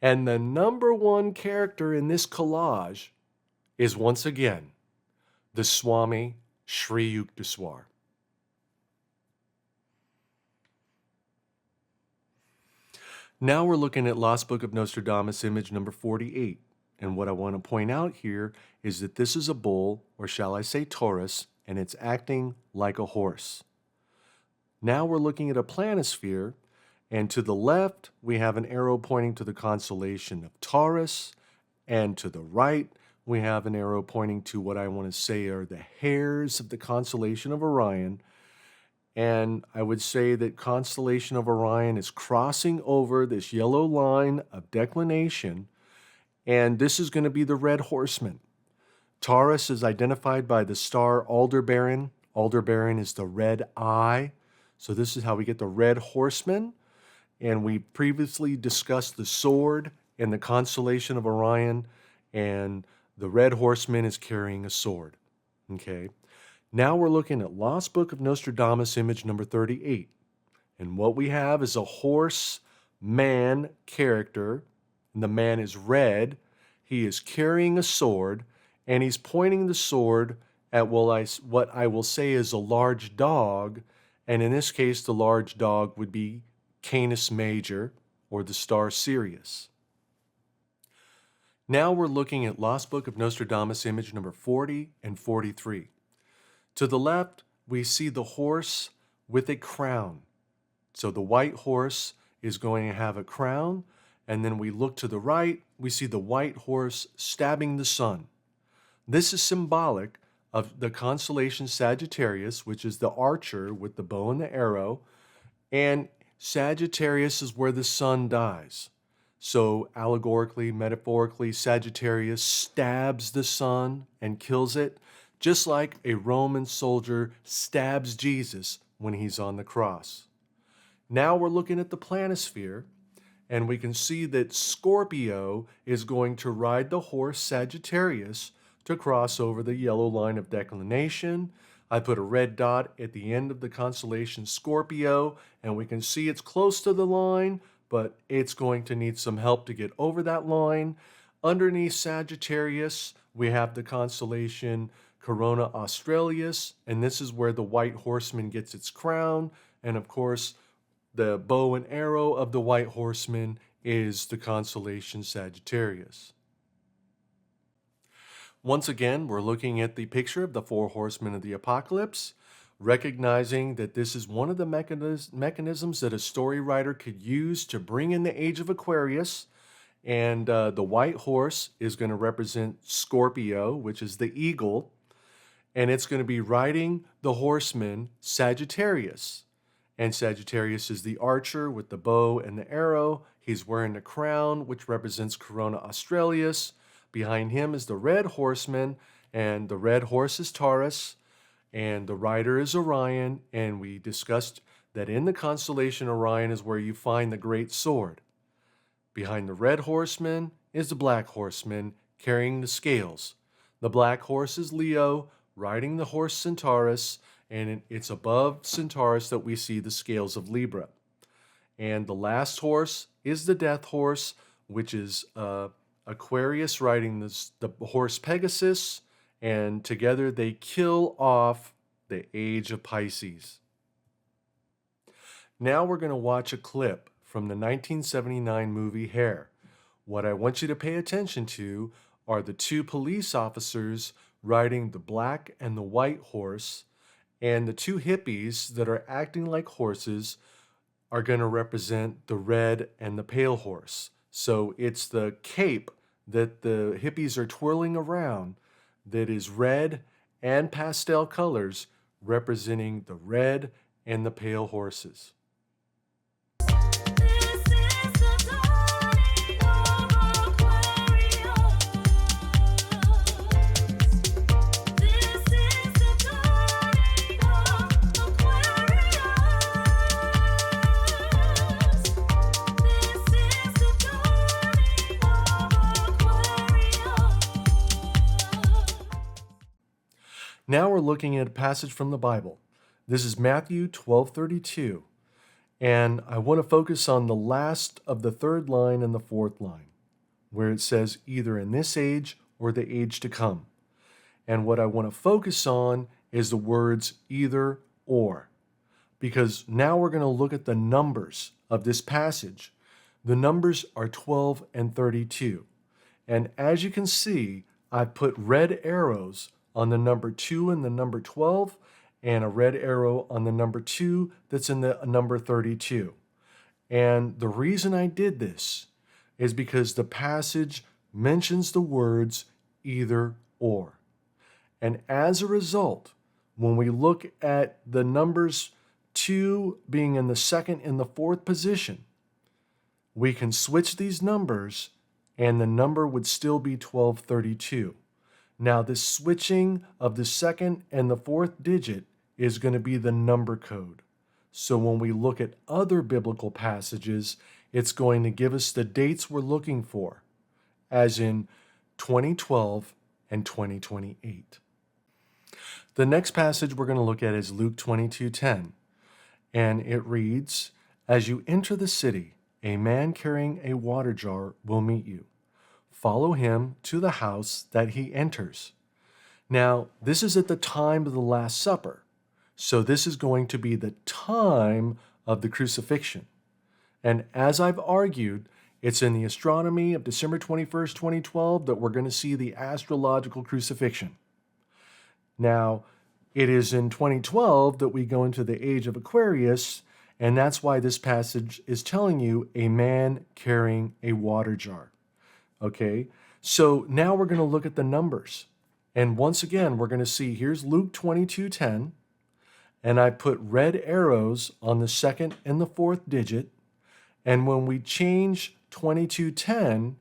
and the number one character in this collage is once again the Swami Sri Yukteswar. Now we're looking at Lost Book of Nostradamus, image number 48. And what I want to point out here is that this is a bull, or shall I say Taurus, and it's acting like a horse. Now we're looking at a planisphere, and to the left, we have an arrow pointing to the constellation of Taurus, and to the right, we have an arrow pointing to what I want to say are the hairs of the constellation of Orion. And I would say that constellation of Orion is crossing over this yellow line of declination, and this is going to be the red horseman. Taurus is identified by the star Aldebaran. Aldebaran is the red eye. So this is how we get the red horseman. And we previously discussed the sword in the constellation of Orion, and the red horseman is carrying a sword. Okay. Now we're looking at Lost Book of Nostradamus, image number 38. And what we have is a horse-man character, and the man is red. He is carrying a sword, and he's pointing the sword at what I will say is a large dog, and in this case, the large dog would be Canis Major, or the star Sirius. Now we're looking at Lost Book of Nostradamus, image number 40 and 43. To the left, we see the horse with a crown. So the white horse is going to have a crown, and then we look to the right, we see the white horse stabbing the sun. This is symbolic of the constellation Sagittarius, which is the archer with the bow and the arrow, and Sagittarius is where the sun dies. So allegorically, metaphorically, Sagittarius stabs the sun and kills it, just like a Roman soldier stabs Jesus when he's on the cross. Now we're looking at the planisphere, and we can see that Scorpio is going to ride the horse Sagittarius to cross over the yellow line of declination. I put a red dot at the end of the constellation Scorpio, and we can see it's close to the line, but it's going to need some help to get over that line. Underneath Sagittarius, we have the constellation Corona Australis, and this is where the white horseman gets its crown. And of course, the bow and arrow of the white horseman is the constellation Sagittarius. Once again, we're looking at the picture of the four horsemen of the apocalypse, recognizing that this is one of the mechanisms that a story writer could use to bring in the Age of Aquarius. And the white horse is going to represent Scorpio, which is the eagle, and it's going to be riding the horseman Sagittarius. And Sagittarius is the archer with the bow and the arrow. He's wearing the crown, which represents Corona Australis. Behind him is the red horseman, and the red horse is Taurus, and the rider is Orion. And we discussed that in the constellation Orion is where you find the great sword. Behind the red horseman is the black horseman carrying the scales. The black horse is Leo, riding the horse Centaurus, and it's above Centaurus that we see the scales of Libra. And the last horse is the death horse, which is Aquarius riding the horse Pegasus, and together they kill off the age of Pisces. Now we're going to watch a clip from the 1979 movie Hair. What I want you to pay attention to are the two police officers riding the black and the white horse, and the two hippies that are acting like horses are going to represent the red and the pale horse. So it's the cape that the hippies are twirling around that is red and pastel colors, representing the red and the pale horses. Now we're looking at a passage from the Bible. This is Matthew 12:32, and I want to focus on the last of the third line and the fourth line, where it says either in this age or the age to come. And what I want to focus on is the words either or, because now we're going to look at the numbers of this passage. The numbers are 12 and 32. And as you can see, I put red arrows on the number 2 and the number 12, and a red arrow on the number 2 that's in the number 32. And the reason I did this is because the passage mentions the words either or. And as a result, when we look at the numbers 2 being in the second and the fourth position, we can switch these numbers and the number would still be 1232. Now, this switching of the second and the fourth digit is going to be the number code. So when we look at other biblical passages, it's going to give us the dates we're looking for, as in 2012 and 2028. The next passage we're going to look at is Luke 22:10, and it reads, "As you enter the city, a man carrying a water jar will meet you. Follow him to the house that he enters." Now, this is at the time of the Last Supper. So this is going to be the time of the crucifixion. And as I've argued, it's in the astronomy of December 21st, 2012 that we're going to see the astrological crucifixion. Now, it is in 2012 that we go into the Age of Aquarius, and that's why this passage is telling you a man carrying a water jar. Okay, so now we're going to look at the numbers. And once again, we're going to see, here's Luke 22:10, and I put red arrows on the second and the fourth digit. And when we change 22:10,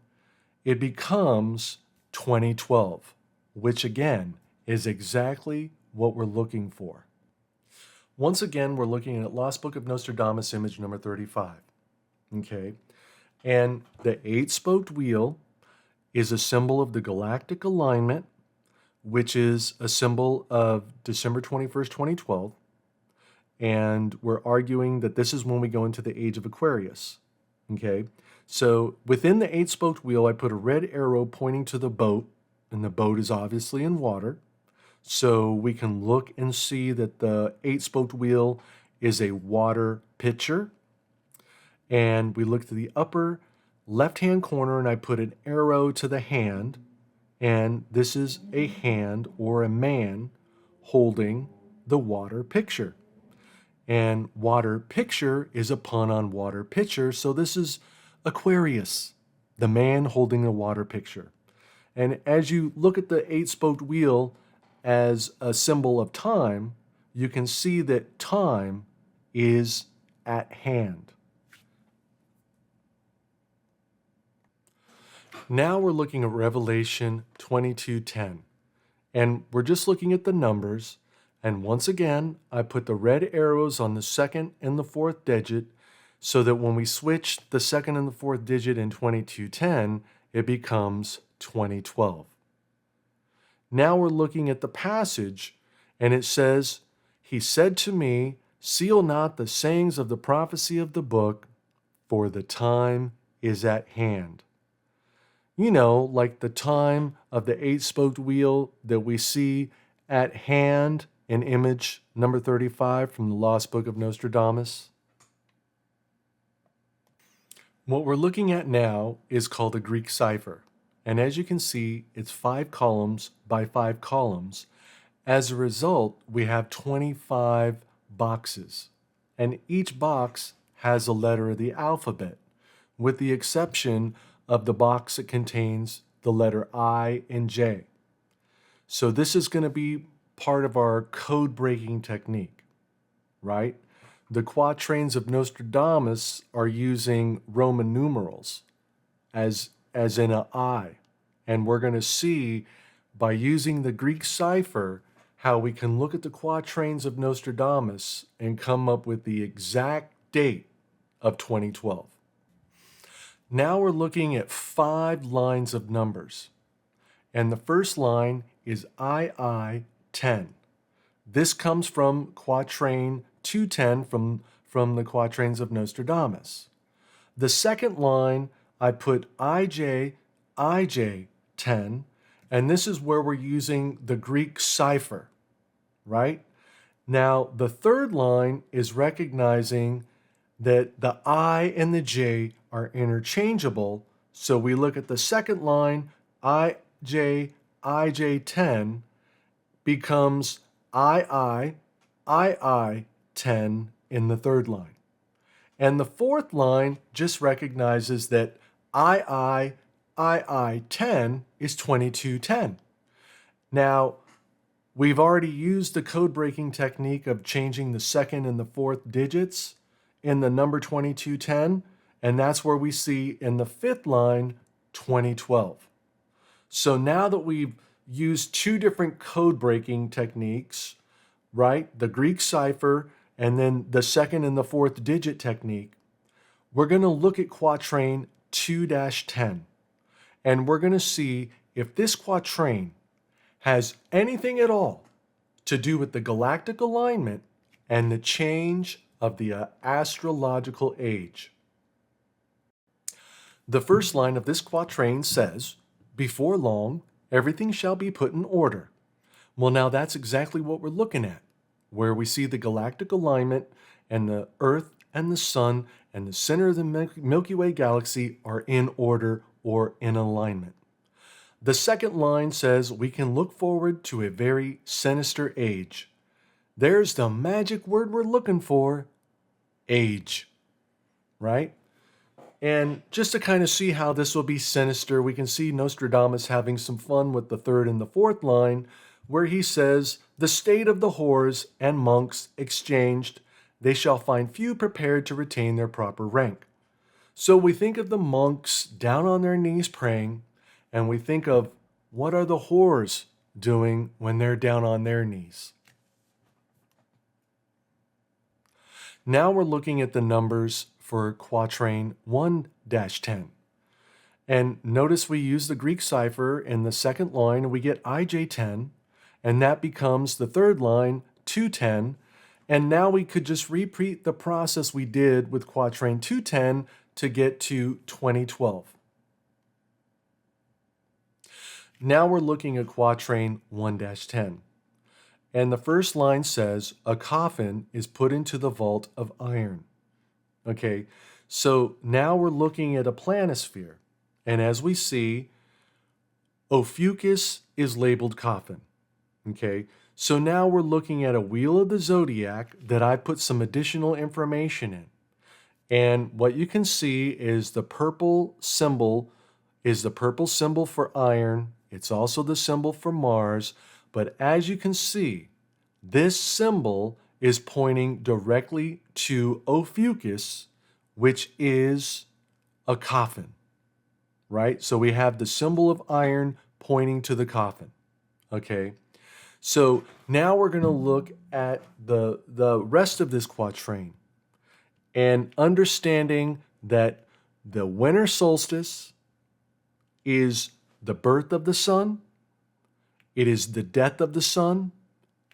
it becomes 2012, which again is exactly what we're looking for. Once again, we're looking at Lost Book of Nostradamus, image number 35. Okay, and the 8-spoked wheel is a symbol of the galactic alignment, which is a symbol of December 21st, 2012. And we're arguing that this is when we go into the Age of Aquarius. Okay, so within the 8-spoked wheel, I put a red arrow pointing to the boat, and the boat is obviously in water. So we can look and see that the 8-spoked wheel is a water pitcher. And we look to the upper left-hand corner, and I put an arrow to the hand, and this is a hand or a man holding the water picture. And water picture is a pun on water pitcher, so this is Aquarius, the man holding the water picture. And as you look at the 8-spoked wheel as a symbol of time, you can see that time is at hand. Now we're looking at Revelation 22:10, and we're just looking at the numbers. And once again, I put the red arrows on the second and the fourth digit so that when we switch the second and the fourth digit in 22:10, it becomes 2012. Now we're looking at the passage, and it says, "He said to me, seal not the sayings of the prophecy of the book, for the time is at hand." You know, like the time of the eight-spoked wheel that we see at hand in image number 35 from the Lost Book of Nostradamus. What we're looking at now is called a Greek cipher. And as you can see, it's 5 columns by 5 columns. As a result, we have 25 boxes. And each box has a letter of the alphabet, with the exception of the box that contains the letter I and J. So this is going to be part of our code-breaking technique, right? The quatrains of Nostradamus are using Roman numerals as in an I. And we're going to see by using the Greek cipher how we can look at the quatrains of Nostradamus and come up with the exact date of 2012. Now we're looking at 5 lines of numbers. And the first line is II-10. This comes from quatrain 210 from the quatrains of Nostradamus. The second line, I put IJ-10, and this is where we're using the Greek cipher, right? Now, the third line is recognizing that the I and the J are interchangeable, so we look at the second line, IJ-10 becomes II-10 in the third line. And the fourth line just recognizes that II-10 is 2210. Now, we've already used the code-breaking technique of changing the second and the fourth digits in the number 2210, and that's where we see in the fifth line 2012. So now that we've used 2 different code-breaking techniques, right, the Greek cipher and then the second and the fourth digit technique, we're going to look at quatrain 2-10, and we're going to see if this quatrain has anything at all to do with the galactic alignment and the change of the astrological age. The first line of this quatrain says, "Before long, everything shall be put in order." Well, now that's exactly what we're looking at, where we see the galactic alignment and the Earth and the Sun and the center of the Milky Way galaxy are in order or in alignment. The second line says we can look forward to a very sinister age. There's the magic word we're looking for, age, right? And just to kind of see how this will be sinister, we can see Nostradamus having some fun with the third and the fourth line, where he says, "The state of the whores and monks exchanged, they shall find few prepared to retain their proper rank." So we think of the monks down on their knees praying, and we think of what are the whores doing when they're down on their knees. Now we're looking at the numbers for quatrain 1-10. And notice we use the Greek cipher in the second line, and we get IJ10, and that becomes the third line, 210. And now we could just repeat the process we did with quatrain 210 to get to 2012. Now we're looking at quatrain 1-10. And the first line says, "A coffin is put into the vault of iron." Okay, so now we're looking at a planisphere. And as we see, Ophiuchus is labeled coffin. Okay, so now we're looking at a wheel of the zodiac that I put some additional information in. And what you can see is the purple symbol for iron. It's also the symbol for Mars. But as you can see, this symbol is pointing directly to Ophiuchus, which is a coffin, right? So we have the symbol of iron pointing to the coffin, okay? So now we're going to look at the rest of this quatrain and understanding that the winter solstice is the birth of the sun, it is the death of the sun,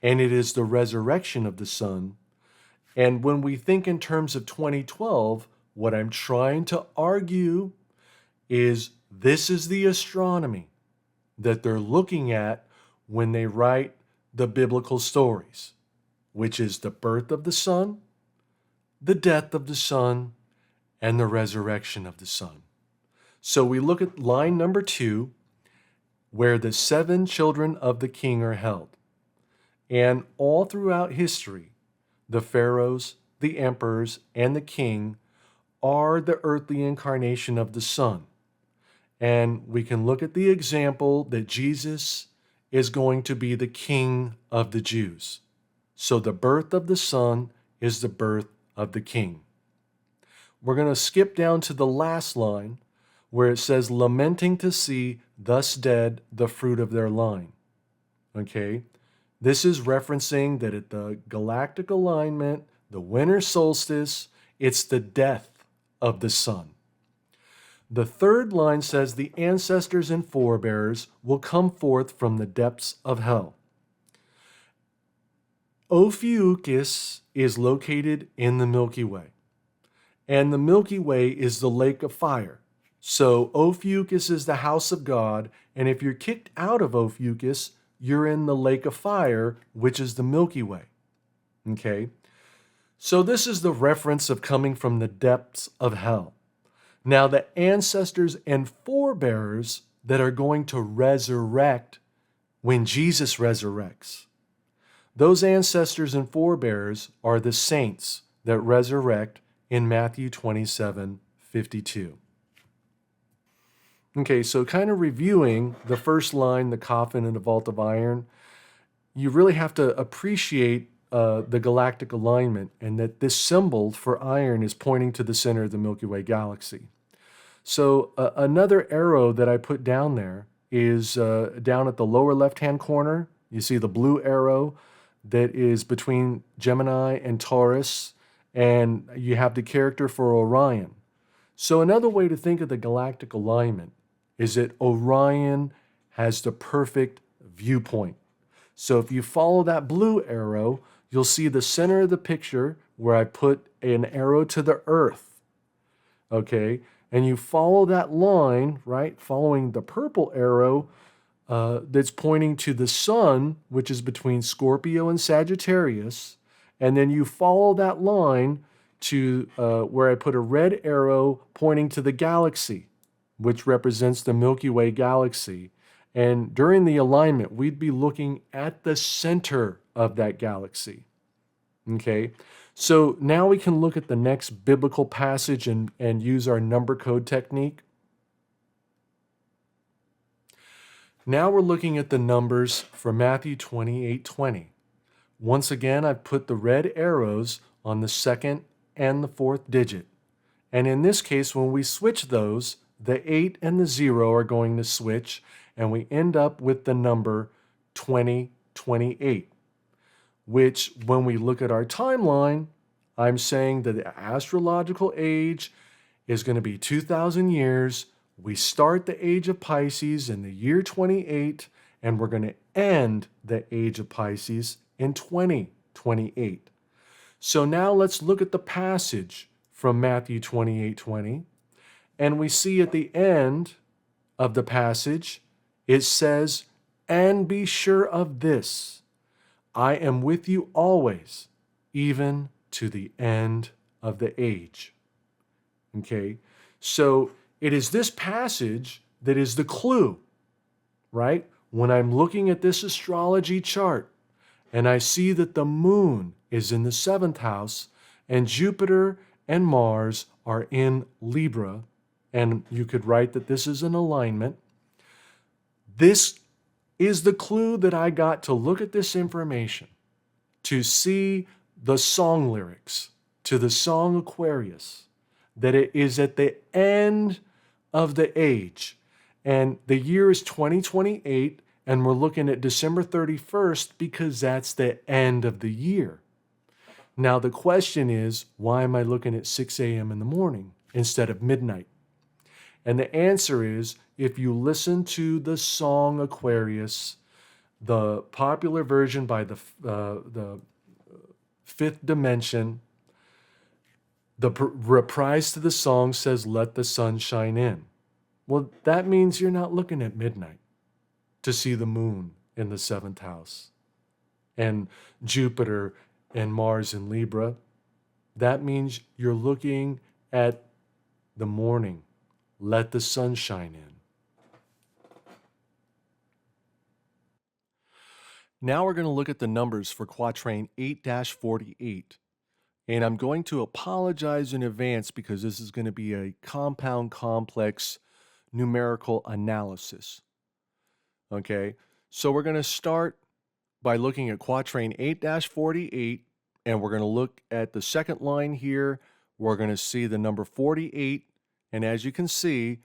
and it is the resurrection of the sun. And when we think in terms of 2012, what I'm trying to argue is This is the astronomy that they're looking at when they write the biblical stories, which is the birth of the Son, the death of the Son, and the resurrection of the Son. So we look at line number 2, where the 7 children of the king are held. And all throughout history, the pharaohs, the emperors, and the king are the earthly incarnation of the Son. And we can look at the example that Jesus is going to be the King of the Jews. So the birth of the Son is the birth of the King. We're going to skip down to the last line where it says, lamenting to see thus dead the fruit of their line. Okay? This is referencing that at the galactic alignment, the winter solstice, it's the death of the sun. The third line says the ancestors and forebears will come forth from the depths of hell. Ophiuchus is located in the Milky Way, and the Milky Way is the lake of fire. So Ophiuchus is the house of God, and if you're kicked out of Ophiuchus, you're in the lake of fire, which is the Milky Way. Okay? So this is the reference of coming from the depths of hell. Now, the ancestors and forebears that are going to resurrect when Jesus resurrects, those ancestors and forebears are the saints that resurrect in Matthew 27:52. Okay, so kind of reviewing the first line, the coffin and the vault of iron, you really have to appreciate the galactic alignment, and that this symbol for iron is pointing to the center of the Milky Way galaxy. So another arrow that I put down there is down at the lower left-hand corner. You see the blue arrow that is between Gemini and Taurus, and you have the character for Orion. So another way to think of the galactic alignment is that Orion has the perfect viewpoint. So if you follow that blue arrow, you'll see the center of the picture where I put an arrow to the earth, okay? And you follow that line, right, following the purple arrow that's pointing to the sun, which is between Scorpio and Sagittarius, and then you follow that line to where I put a red arrow pointing to the galaxy, which represents the Milky Way galaxy. And during the alignment, we'd be looking at the center of that galaxy. Okay, so now we can look at the next biblical passage and use our number code technique. Now we're looking at the numbers for Matthew 28:20. Once again, I've put the red arrows on the second and the fourth digit. And in this case, when we switch those, the 8 and the 0 are going to switch, and we end up with the number 2028, which when we look at our timeline, I'm saying that the astrological age is going to be 2,000 years. We start the age of Pisces in the year 28, and we're going to end the age of Pisces in 2028. So now let's look at the passage from Matthew 28:20. And we see at the end of the passage, it says, "And be sure of this, I am with you always, even to the end of the age." Okay, so it is this passage that is the clue, right? When I'm looking at this astrology chart and I see that the moon is in the 7th house and Jupiter and Mars are in Libra, and you could write that this is an alignment, this is the clue that I got to look at this information, to see the song lyrics to the song Aquarius, that it is at the end of the age. And the year is 2028, and we're looking at December 31st because that's the end of the year. Now, the question is, why am I looking at 6 a.m. in the morning instead of midnight? And the answer is, if you listen to the song Aquarius, the popular version by the Fifth Dimension, the reprise to the song says, "Let the sun shine in." Well, that means you're not looking at midnight to see the moon in the seventh house and Jupiter and Mars in Libra. That means you're looking at the morning. Let the sun shine in. Now we're going to look at the numbers for quatrain 8-48. And I'm going to apologize in advance because this is going to be a compound complex numerical analysis. Okay, so we're going to start by looking at quatrain 8-48, and we're going to look at the second line here. We're going to see the number 48, and as you can see,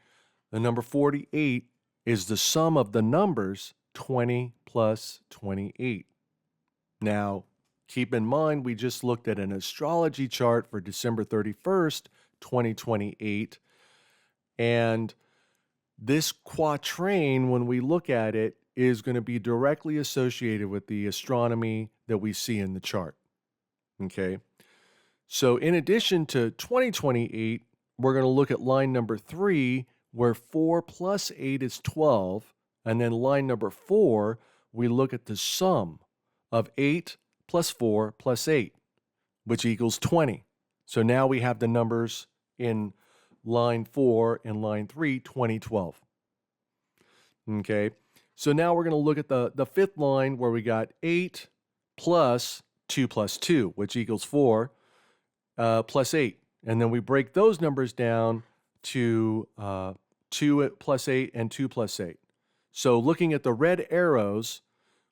the number 48 is the sum of the numbers 20 plus 28. Now, keep in mind, we just looked at an astrology chart for December 31st, 2028, and this quatrain, when we look at it, is going to be directly associated with the astronomy that we see in the chart. Okay, so in addition to 2028, we're going to look at line number 3, where 4 plus 8 is 12, and then line number 4, we look at the sum of 8 plus 4 plus 8, which equals 20. So now we have the numbers in line 4 and line 3, 2012. Okay, so now we're going to look at the fifth line where we got 8 plus 2 plus 2, which equals 4, plus 8. And then we break those numbers down to 2 plus 8 and 2 plus 8. So looking at the red arrows,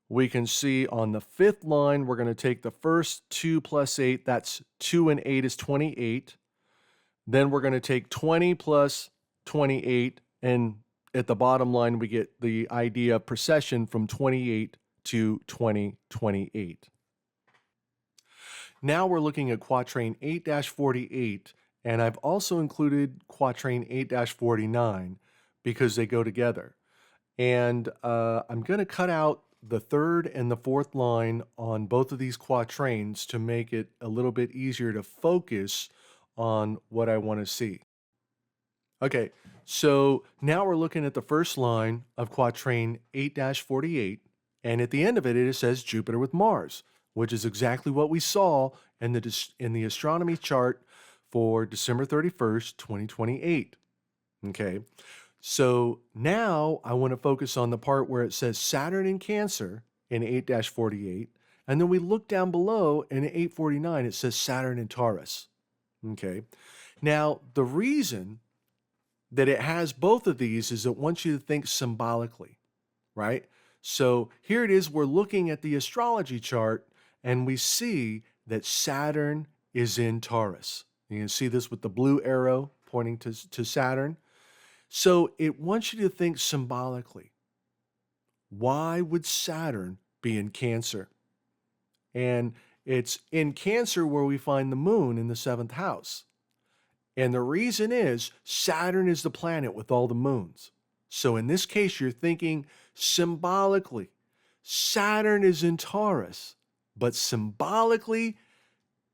we can see on the fifth line, we're going to take the first 2 plus 8, that's 2 and 8 is 28. Then we're going to take 20 plus 28, and at the bottom line, we get the idea of precession from 28 to 2028. Now we're looking at quatrain 8-48, and I've also included quatrain 8-49 because they go together. And I'm going to cut out the third and the fourth line on both of these quatrains to make it a little bit easier to focus on what I want to see. Okay, so now we're looking at the first line of quatrain 8-48, and at the end of it, it says Jupiter with Mars, which is exactly what we saw in the astronomy chart for December 31st, 2028. Okay, so now I want to focus on the part where it says Saturn in Cancer in 8-48, and then we look down below in 8-49, it says Saturn in Taurus. Okay, now the reason that it has both of these is it wants you to think symbolically, right? So here it is, we're looking at the astrology chart, and we see that Saturn is in Taurus. You can see this with the blue arrow pointing to Saturn. So it wants you to think symbolically. Why would Saturn be in Cancer? And it's in Cancer where we find the moon in the 7th house. And the reason is Saturn is the planet with all the moons. So in this case, you're thinking symbolically. Saturn is in Taurus, but symbolically,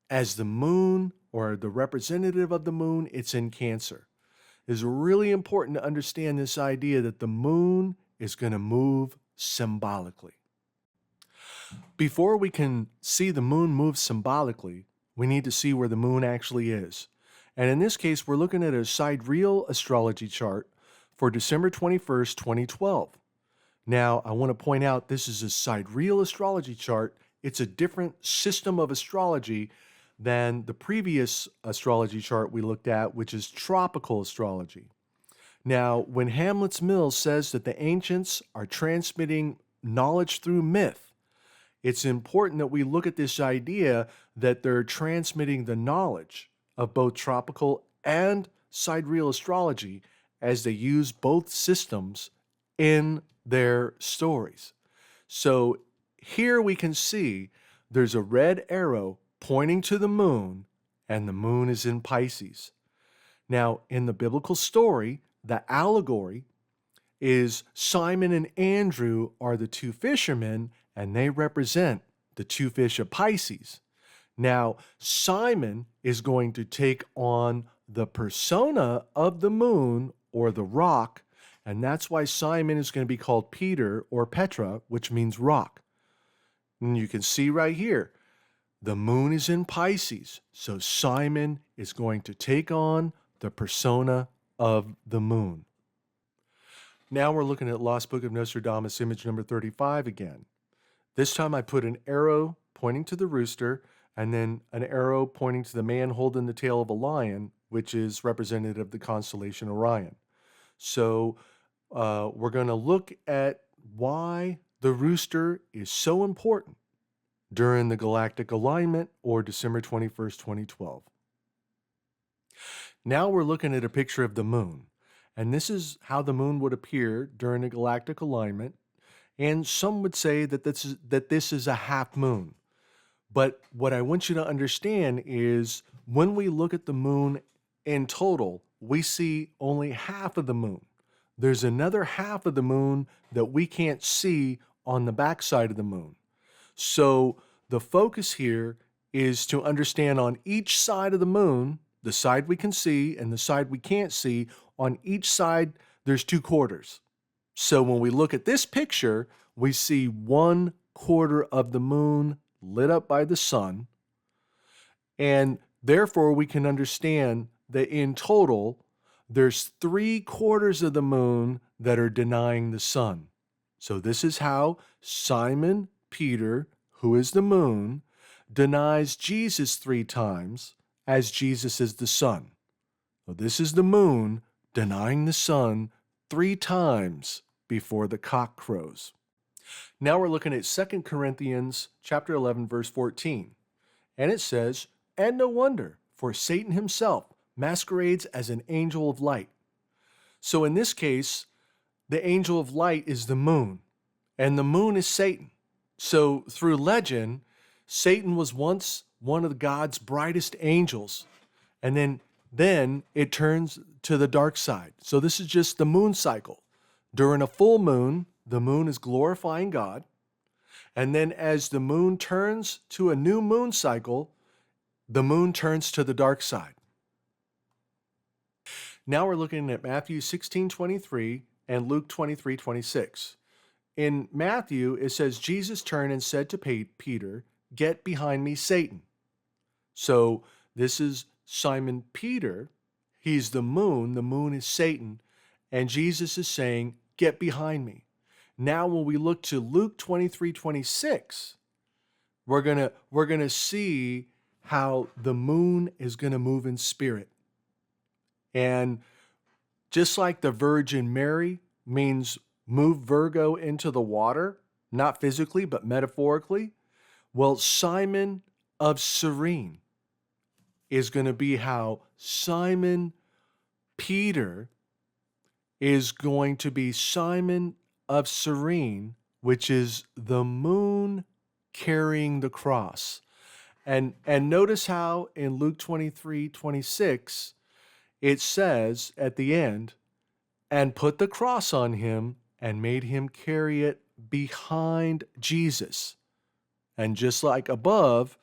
as the moon or the representative of the moon, it's in Cancer. It's really important to understand this idea that the moon is going to move symbolically. Before we can see the moon move symbolically, we need to see where the moon actually is. And in this case, we're looking at a sidereal astrology chart for December 21st, 2012. Now, I want to point out this is a sidereal astrology chart. It's a different system of astrology than the previous astrology chart we looked at, which is tropical astrology. Now, when Hamlet's Mill says that the ancients are transmitting knowledge through myth, it's important that we look at this idea that they're transmitting the knowledge of both tropical and sidereal astrology as they use both systems in their stories. So here we can see there's a red arrow pointing to the moon, and the moon is in Pisces. Now, in the biblical story, the allegory is Simon and Andrew are the two fishermen, and they represent the two fish of Pisces. Now, Simon is going to take on the persona of the moon or the rock And that's why Simon is going to be called Peter or Petra, which means rock. And you can see right here, the moon is in Pisces. So Simon is going to take on the persona of the moon. Now we're looking at Lost Book of Nostradamus, image number 35 again. This time I put an arrow pointing to the rooster and then an arrow pointing to the man holding the tail of a lion, which is representative of the constellation Orion. So we're going to look at why the rooster is so important during the galactic alignment, or December 21st, 2012. Now we're looking at a picture of the moon, and this is how the moon would appear during a galactic alignment, and some would say that this is a half moon. But what I want you to understand is when we look at the moon in total, we see only half of the moon. There's another half of the moon that we can't see on the backside of the moon. So the focus here is to understand on each side of the moon, the side we can see and the side we can't see, on each side there's 2 quarters. So when we look at this picture, we see 1/4 of the moon lit up by the sun, and therefore we can understand that in total there's 3/4 of the moon that are denying the sun. So this is how Simon Peter, who is the moon, denies Jesus 3 times, as Jesus is the sun. So this is the moon denying the sun 3 times before the cock crows. Now we're looking at 2 Corinthians chapter 11, verse 14. And it says, "And no wonder, for Satan himself masquerades as an angel of light." So in this case, the angel of light is the moon, and the moon is Satan. So through legend, Satan was once one of God's brightest angels, and then it turns to the dark side. So this is just the moon cycle. During a full moon, the moon is glorifying God, and then as the moon turns to a new moon cycle, the moon turns to the dark side. Now we're looking at Matthew 16:23 and Luke 23:26. In Matthew, it says, Jesus turned and said to Peter, "Get behind me, Satan." So this is Simon Peter. He's the moon is Satan, and Jesus is saying, "Get behind me." Now when we look to Luke 23:26, we're gonna see how the moon is gonna move in spirit. And just like the Virgin Mary means move Virgo into the water, not physically, but metaphorically, well, Simon of Cyrene is going to be how Simon Peter is going to be Simon of Cyrene, which is the moon carrying the cross. And notice how in Luke 23:26, it says at the end, "And put the cross on him and made him carry it behind Jesus." And just like above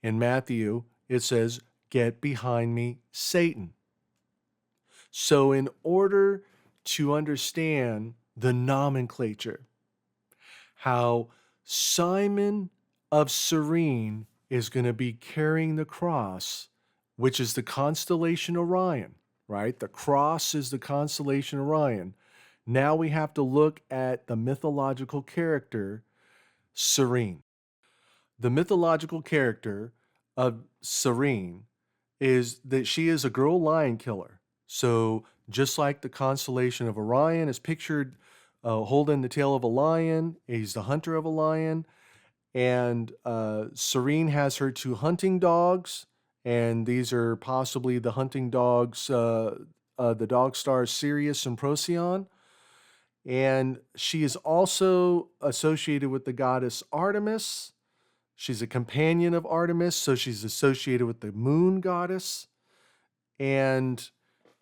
in Matthew, it says, "Get behind me, Satan." So in order to understand the nomenclature, how Simon of Cyrene is going to be carrying the cross, which is the constellation Orion, right? The cross is the constellation Orion. Now we have to look at the mythological character, Cyrene. The mythological character of Cyrene is that she is a girl lion killer. So just like the constellation of Orion is pictured holding the tail of a lion, he's the hunter of a lion, and Cyrene has her 2 hunting dogs, and these are possibly the hunting dogs, the dog stars Sirius and Procyon. And she is also associated with the goddess Artemis. She's a companion of Artemis, so she's associated with the moon goddess. And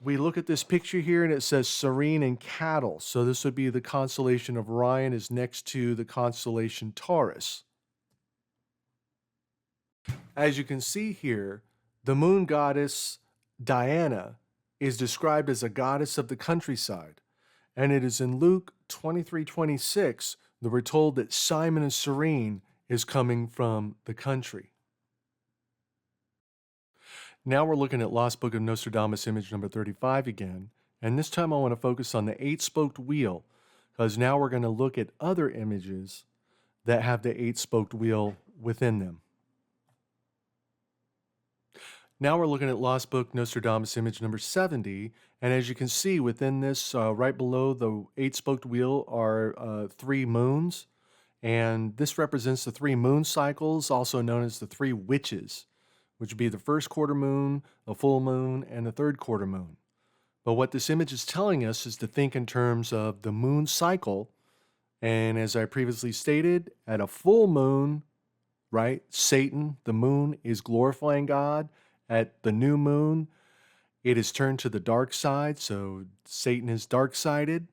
we look at this picture here and it says Cyrene and cattle. So this would be the constellation of Orion is next to the constellation Taurus. As you can see here, the moon goddess Diana is described as a goddess of the countryside. And it is in Luke 23:26 that we're told that Simon of Cyrene is coming from the country. Now we're looking at Lost Book of Nostradamus, image number 35 again. And this time I want to focus on the eight-spoked wheel, because now we're going to look at other images that have the eight-spoked wheel within them. Now we're looking at Lost Book Nostradamus, image number 70. And as you can see within this, right below the eight-spoked wheel are three moons. And this represents the three moon cycles, also known as the three witches, which would be the first quarter moon, the full moon, and the third quarter moon. But what this image is telling us is to think in terms of the moon cycle. And as I previously stated, at a full moon, right, Satan, the moon, is glorifying God. At the new moon, it is turned to the dark side, so Satan is dark-sided.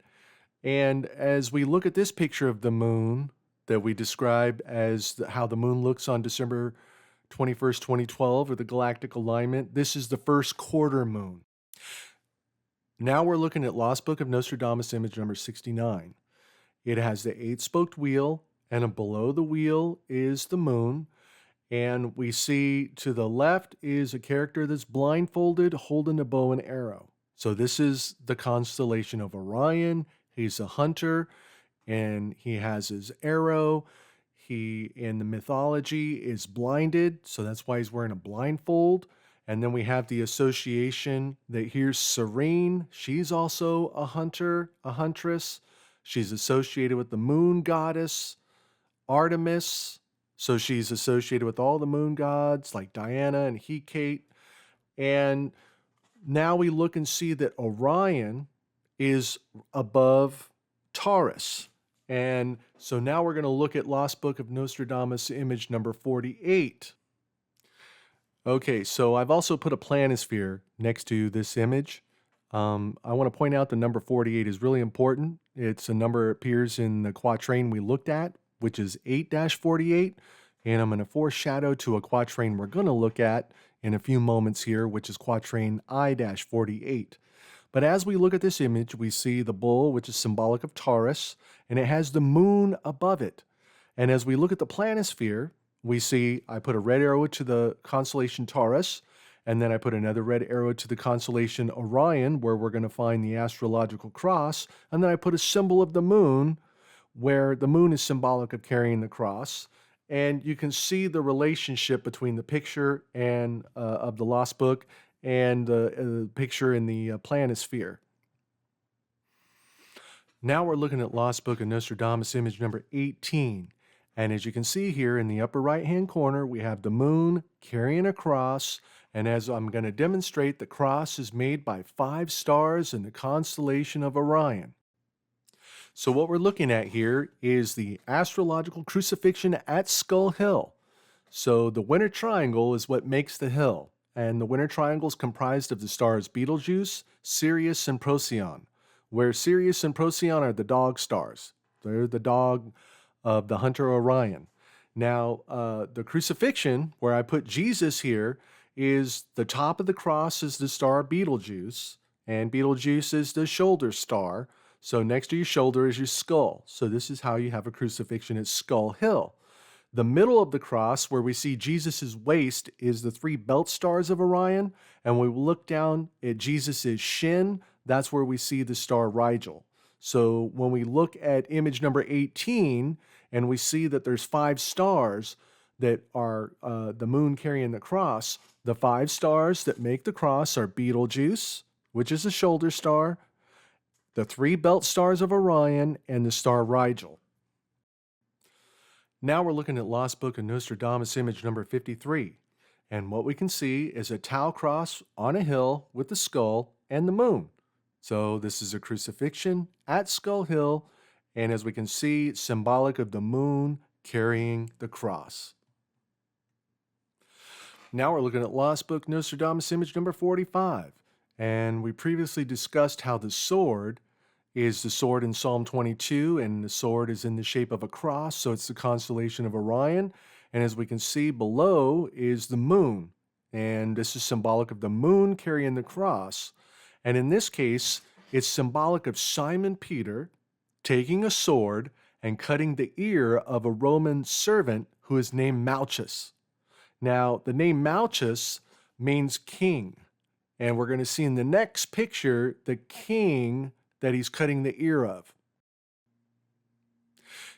And as we look at this picture of the moon that we describe as how the moon looks on December 21st, 2012, or the galactic alignment, this is the first quarter moon. Now we're looking at Lost Book of Nostradamus, image number 69. It has the eight-spoked wheel, and below the wheel is the moon. And we see to the left is a character that's blindfolded holding a bow and arrow. So this is the constellation of Orion. He's a hunter and he has his arrow. He, in the mythology, is blinded. So that's why he's wearing a blindfold. And then we have the association that here's Cyrene. She's also a hunter, a huntress. She's associated with the moon goddess, Artemis. So she's associated with all the moon gods like Diana and Hecate. And now we look and see that Orion is above Taurus. And so now we're going to look at Lost Book of Nostradamus, image number 48. Okay, so I've also put a planisphere next to this image. I want to point out the number 48 is really important. It's a number that appears in the quatrain we looked at, which is 8-48, and I'm going to foreshadow to a quatrain we're going to look at in a few moments here, which is quatrain I-48. But as we look at this image, we see the bull, which is symbolic of Taurus, and it has the moon above it. And as we look at the planisphere, we see I put a red arrow to the constellation Taurus, and then I put another red arrow to the constellation Orion, where we're going to find the astrological cross, and then I put a symbol of the moon, where the moon is symbolic of carrying the cross. And you can see the relationship between the picture and of the Lost Book and the picture in the planisphere. Now we're looking at Lost Book of Nostradamus, image number 18. And as you can see here in the upper right-hand corner, we have the moon carrying a cross. And as I'm going to demonstrate, the cross is made by 5 stars in the constellation of Orion. So what we're looking at here is the astrological crucifixion at Skull Hill. So the winter triangle is what makes the hill. And the winter triangle is comprised of the stars Betelgeuse, Sirius, and Procyon, where Sirius and Procyon are the dog stars. They're the dog of the hunter Orion. Now, the crucifixion, where I put Jesus here, is the top of the cross is the star Betelgeuse, and Betelgeuse is the shoulder star. So next to your shoulder is your skull. So this is how you have a crucifixion at Skull Hill. The middle of the cross, where we see Jesus' waist, is the 3 belt stars of Orion. And when we look down at Jesus' shin, that's where we see the star Rigel. So when we look at image number 18, and we see that there's 5 stars that are the moon carrying the cross, the 5 stars that make the cross are Betelgeuse, which is a shoulder star, the 3 belt stars of Orion, and the star Rigel. Now we're looking at Lost Book of Nostradamus, image number 53. And what we can see is a tau cross on a hill with the skull and the moon. So this is a crucifixion at Skull Hill, and as we can see, it's symbolic of the moon carrying the cross. Now we're looking at Lost Book Nostradamus, image number 45. And we previously discussed how the sword is the sword in Psalm 22, and the sword is in the shape of a cross, so it's the constellation of Orion. And as we can see below is the moon, and this is symbolic of the moon carrying the cross. And in this case, It's symbolic of Simon Peter taking a sword and cutting the ear of a Roman servant who is named Malchus. Now, the name Malchus means king. And we're going to see in the next picture the king that he's cutting the ear of.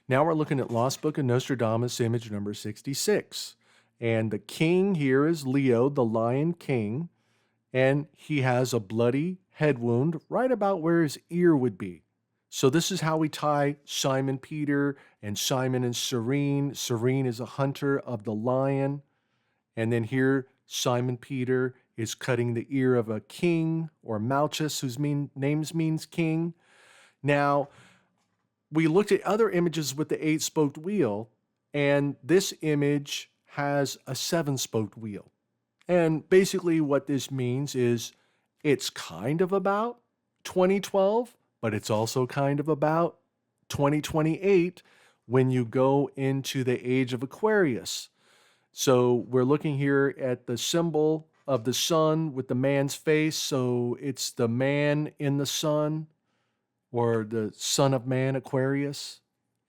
Now we're looking at Lost Book of Nostradamus, image number 66. And the king here is Leo, the Lion King. And he has a bloody head wound right about where his ear would be. So this is how we tie Simon Peter and Simon and Serene. Serene is a hunter of the lion. And then here, Simon Peter is cutting the ear of a king, or Malchus, whose names means king. Now, we looked at other images with the 8-spoked wheel, and this image has a 7-spoked wheel. And basically what this means is it's kind of about 2012, but it's also kind of about 2028 when you go into the Age of Aquarius. So we're looking here at the symbol of the sun with the man's face. So it's the man in the sun, or the son of man, Aquarius.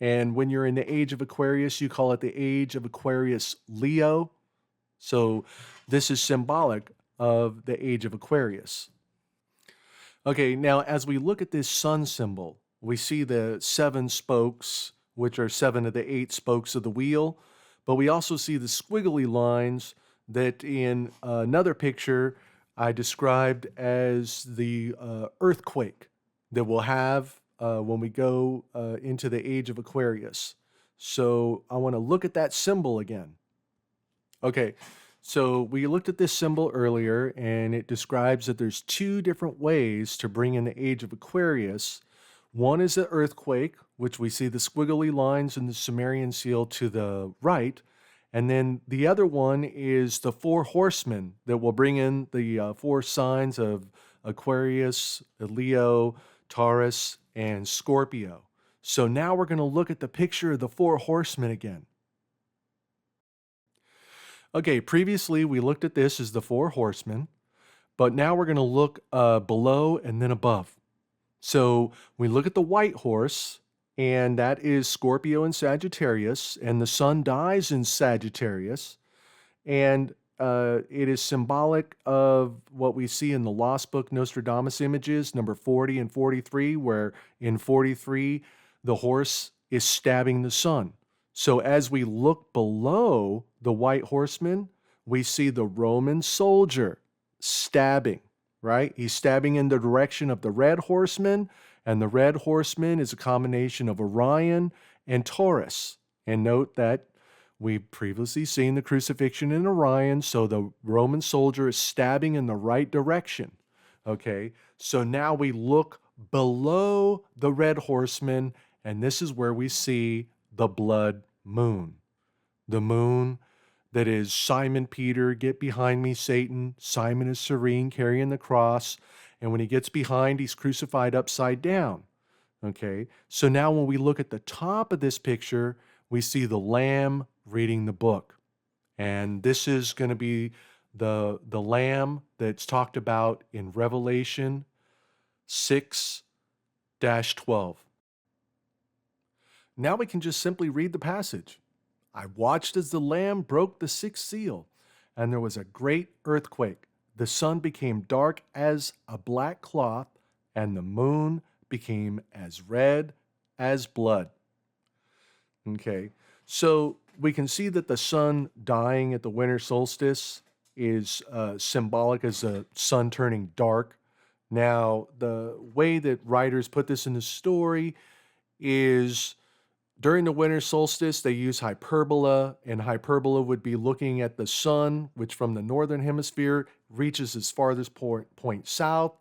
And when you're in the Age of Aquarius, you call it the Age of Aquarius Leo. So this is symbolic of the Age of Aquarius. Okay, now as we look at this sun symbol, we see the 7 spokes, which are 7 of the 8 spokes of the wheel. But we also see the squiggly lines that in another picture I described as the earthquake that we'll have when we go into the Age of Aquarius. So I want to look at that symbol again. Okay, so we looked at this symbol earlier, and it describes that there's 2 different ways to bring in the Age of Aquarius. One is the earthquake, which we see the squiggly lines in the Sumerian seal to the right. And then the other one is the 4 horsemen that will bring in the 4 signs of Aquarius, Leo, Taurus, and Scorpio. So now we're going to look at the picture of the 4 horsemen again. Okay, previously we looked at this as the 4 horsemen, but now we're going to look below and then above. So we look at the white horse, and that is Scorpio and Sagittarius, and the sun dies in Sagittarius, and it is symbolic of what we see in the Lost Book Nostradamus images, number 40 and 43, where in 43, the horse is stabbing the sun. So as we look below the white horseman, we see the Roman soldier stabbing, right? He's stabbing in the direction of the red horseman, and the red horseman is a combination of Orion and Taurus. And note that we've previously seen the crucifixion in Orion, so the Roman soldier is stabbing in the right direction. Okay, so now we look below the red horseman, and this is where we see the blood moon. The moon that is Simon Peter, get behind me, Satan. Simon is Serene, carrying the cross. And when he gets behind, he's crucified upside down. Okay, so now when we look at the top of this picture, we see the Lamb reading the book. And this is going to be the Lamb that's talked about in Revelation 6-12. Now we can just simply read the passage. I watched as the Lamb broke the 6th seal, and there was a great earthquake. The sun became dark as a black cloth, and the moon became as red as blood. Okay, so we can see that the sun dying at the winter solstice is symbolic as the sun turning dark. Now, the way that writers put this in the story is during the winter solstice, they use hyperbola, and hyperbola would be looking at the sun, which from the northern hemisphere reaches its farthest point south,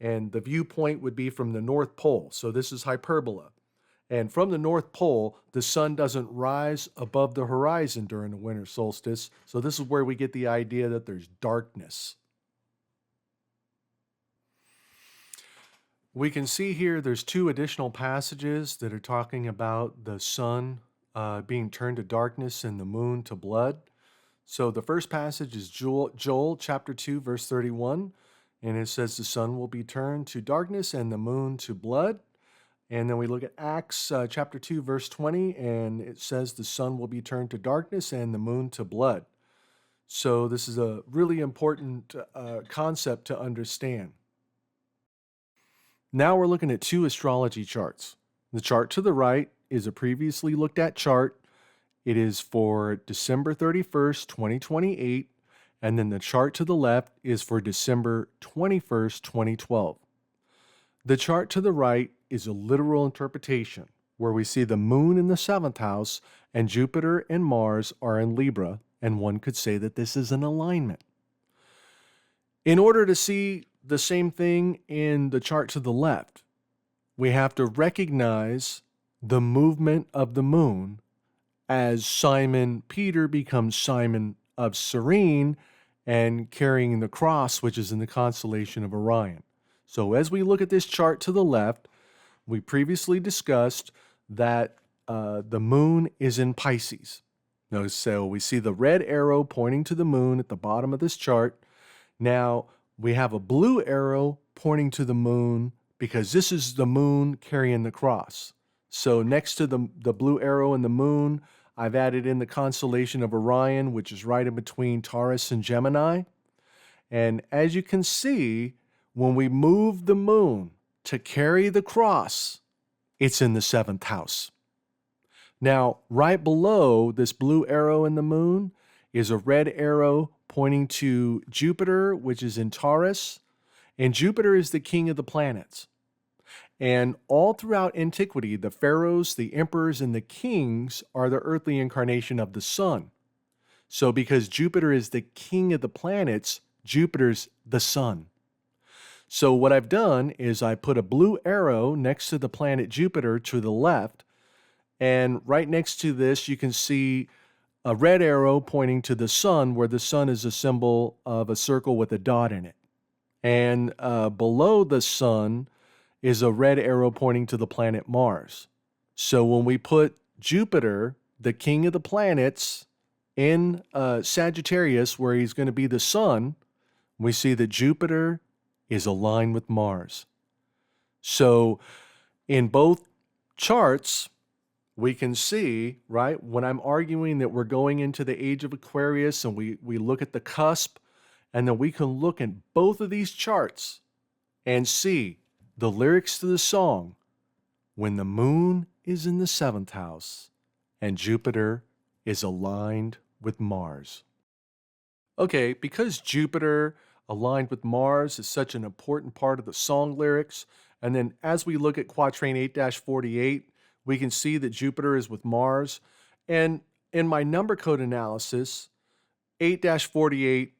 and the viewpoint would be from the North Pole. So this is hyperbola. And from the North Pole, the sun doesn't rise above the horizon during the winter solstice. So this is where we get the idea that there's darkness. We can see here there's 2 additional passages that are talking about the sun being turned to darkness and the moon to blood. So the first passage is Joel chapter 2, verse 31. And it says the sun will be turned to darkness and the moon to blood. And then we look at Acts chapter 2, verse 20, and it says the sun will be turned to darkness and the moon to blood. So this is a really important concept to understand. Now we're looking at two astrology charts. The chart to the right is a previously looked at chart. It is for December 31st, 2028, and then the chart to the left is for December 21st, 2012. The chart to the right is a literal interpretation where we see the moon in the 7th house and Jupiter and Mars are in Libra, and one could say that this is an alignment. In order to see the same thing in the chart to the left, we have to recognize the movement of the moon as Simon Peter becomes Simon of Cyrene and carrying the cross, which is in the constellation of Orion. So as we look at this chart to the left, we previously discussed that the moon is in Pisces. Notice, so we see the red arrow pointing to the moon at the bottom of this chart. Now we have a blue arrow pointing to the moon because this is the moon carrying the cross. So next to the blue arrow and the moon, I've added in the constellation of Orion, which is right in between Taurus and Gemini. And as you can see, when we move the moon to carry the cross, it's in the 7th house. Now, right below this blue arrow in the moon is a red arrow pointing to Jupiter, which is in Taurus. And Jupiter is the king of the planets. And all throughout antiquity, the pharaohs, the emperors, and the kings are the earthly incarnation of the sun. So because Jupiter is the king of the planets, Jupiter's the sun. So what I've done is I put a blue arrow next to the planet Jupiter to the left, and right next to this you can see a red arrow pointing to the sun, where the sun is a symbol of a circle with a dot in it. And below the sun is a red arrow pointing to the planet Mars. So when we put Jupiter, the king of the planets, in Sagittarius, where he's going to be the sun, we see that Jupiter is aligned with Mars. So in both charts, we can see, right, when I'm arguing that we're going into the age of Aquarius and we look at the cusp, and then we can look in both of these charts and see the lyrics to the song, when the moon is in the 7th house and Jupiter is aligned with Mars. Okay, because Jupiter aligned with Mars is such an important part of the song lyrics, and then as we look at quatrain 8-48, we can see that Jupiter is with Mars. And in my number code analysis, 8-48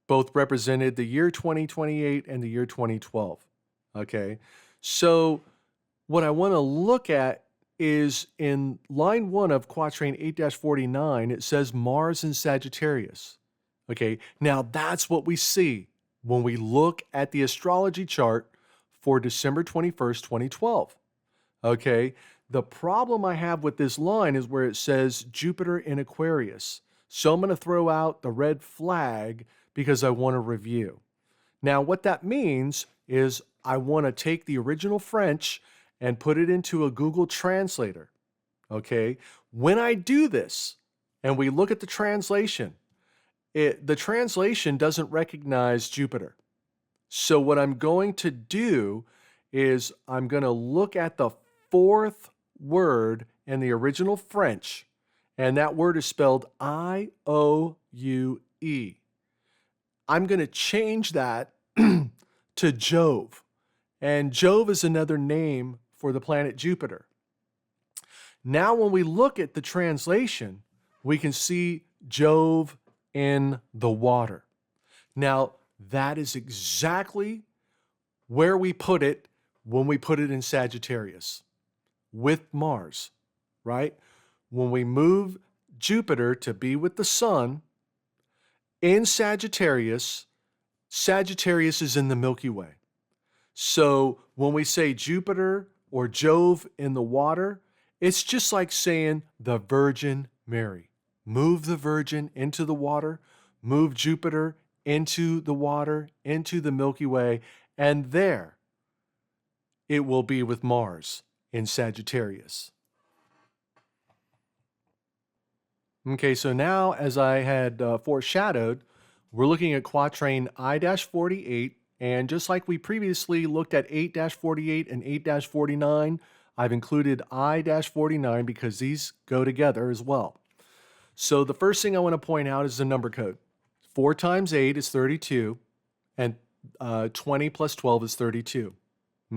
both represented the year 2028 and the year 2012. Okay, so what I want to look at is in line 1 of quatrain 8-49, it says Mars in Sagittarius. Okay, now that's what we see when we look at the astrology chart for December 21st, 2012. Okay, the problem I have with this line is where it says Jupiter in Aquarius. So I'm going to throw out the red flag because I want to review. Now, what that means is I want to take the original French and put it into a Google translator. Okay, when I do this and we look at the translation, the translation doesn't recognize Jupiter. So what I'm going to do is I'm going to look at the 4th word in the original French, and that word is spelled I-O-U-E. I'm going to change that to Jove. And Jove is another name for the planet Jupiter. Now, when we look at the translation, we can see Jove in the water. Now, that is exactly where we put it when we put it in Sagittarius with Mars, right? When we move Jupiter to be with the sun in Sagittarius, Sagittarius is in the Milky Way. So when we say Jupiter or Jove in the water, it's just like saying the Virgin Mary. Move the Virgin into the water, move Jupiter into the water, into the Milky Way, and there it will be with Mars in Sagittarius. Okay, so now, as I had foreshadowed, we're looking at quatrain I-48, and just like we previously looked at 8-48 and 8-49, I've included I-49 because these go together as well. So the first thing I want to point out is the number code. 4 times 8 is 32, and 20 plus 12 is 32.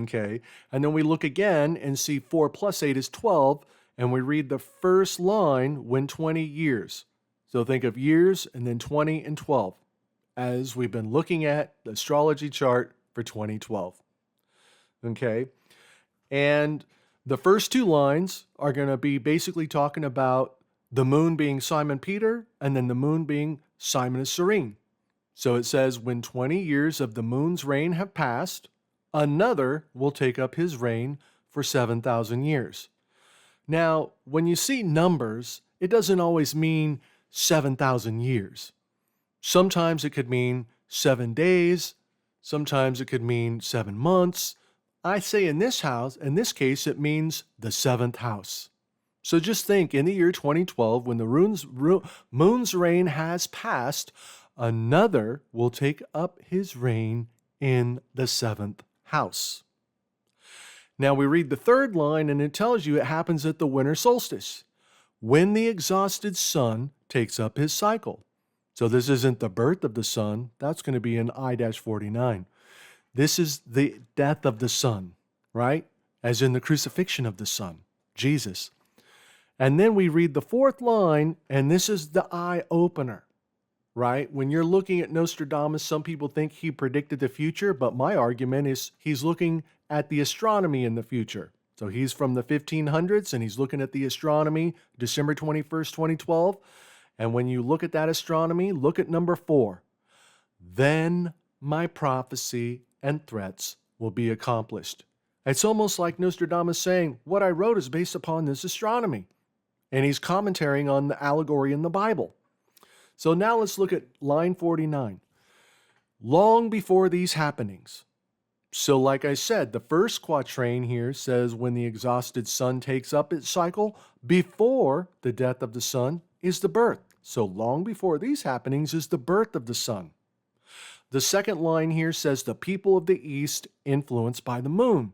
Okay, and then we look again and see 4 plus 8 is 12, and we read the first line when 20 years. So think of years and then 20 and 12, as we've been looking at the astrology chart for 2012. Okay, and the first 2 lines are going to be basically talking about the moon being Simon Peter and then the moon being Simon of Cyrene. So it says, when 20 years of the moon's reign have passed, another will take up his reign for 7,000 years. Now, when you see numbers, it doesn't always mean 7,000 years. Sometimes it could mean 7 days. Sometimes it could mean 7 months. I say in this case, it means the 7th house. So just think, in the year 2012, when the moon's reign has passed, another will take up his reign in the 7th house. Now we read the third line, and it tells you it happens at the winter solstice, when the exhausted sun takes up his cycle. So this isn't the birth of the sun. That's going to be in I-49. This is the death of the sun, right? As in the crucifixion of the Son, Jesus. And then we read the fourth line, and this is the eye opener, right? When you're looking at Nostradamus, some people think he predicted the future, but my argument is he's looking at the astronomy in the future. So he's from the 1500s, and he's looking at the astronomy, December 21st, 2012. And when you look at that astronomy, look at number 4. Then my prophecy and threats will be accomplished. It's almost like Nostradamus saying, what I wrote is based upon this astronomy. And he's commentating on the allegory in the Bible. So now let's look at line 49. Long before these happenings. So like I said, the first quatrain here says when the exhausted sun takes up its cycle, before the death of the sun is the birth. So long before these happenings is the birth of the sun. The second line here says the people of the east influenced by the moon.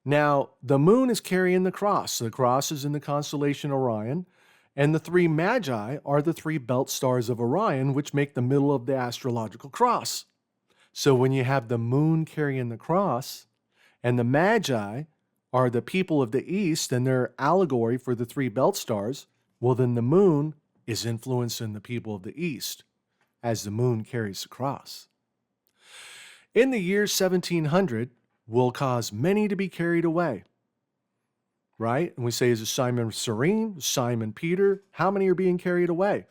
Now, the moon is carrying the cross. The cross is in the constellation Orion, and the 3 magi are the 3 belt stars of Orion, which make the middle of the astrological cross. So when you have the moon carrying the cross, and the magi are the people of the east, and their allegory for the 3 belt stars, well, then the moon is influencing the people of the east, as the moon carries the cross. In the year 1700, will cause many to be carried away. Right? And we say, is it Simon of Cyrene, Simon Peter? How many are being carried away?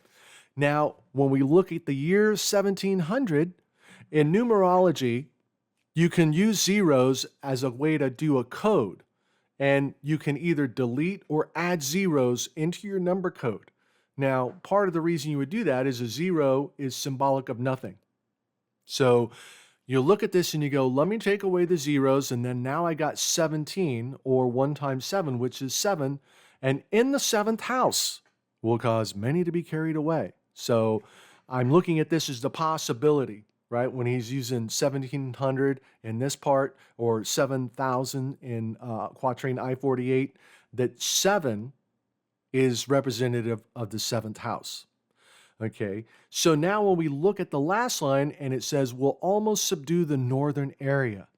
Now, when we look at the year 1700, in numerology, you can use zeros as a way to do a code. And you can either delete or add zeros into your number code. Now, part of the reason you would do that is a 0 is symbolic of nothing. So you look at this and you go, let me take away the zeros, and then now I got 17, or 1 times 7, which is 7. And in the 7th house will cause many to be carried away. So I'm looking at this as the possibility, right? When he's using 1700 in this part, or 7,000 in quatrain I-48, that 7 is representative of the 7th house. Okay, so now when we look at the last line and it says, will almost subdue the northern area.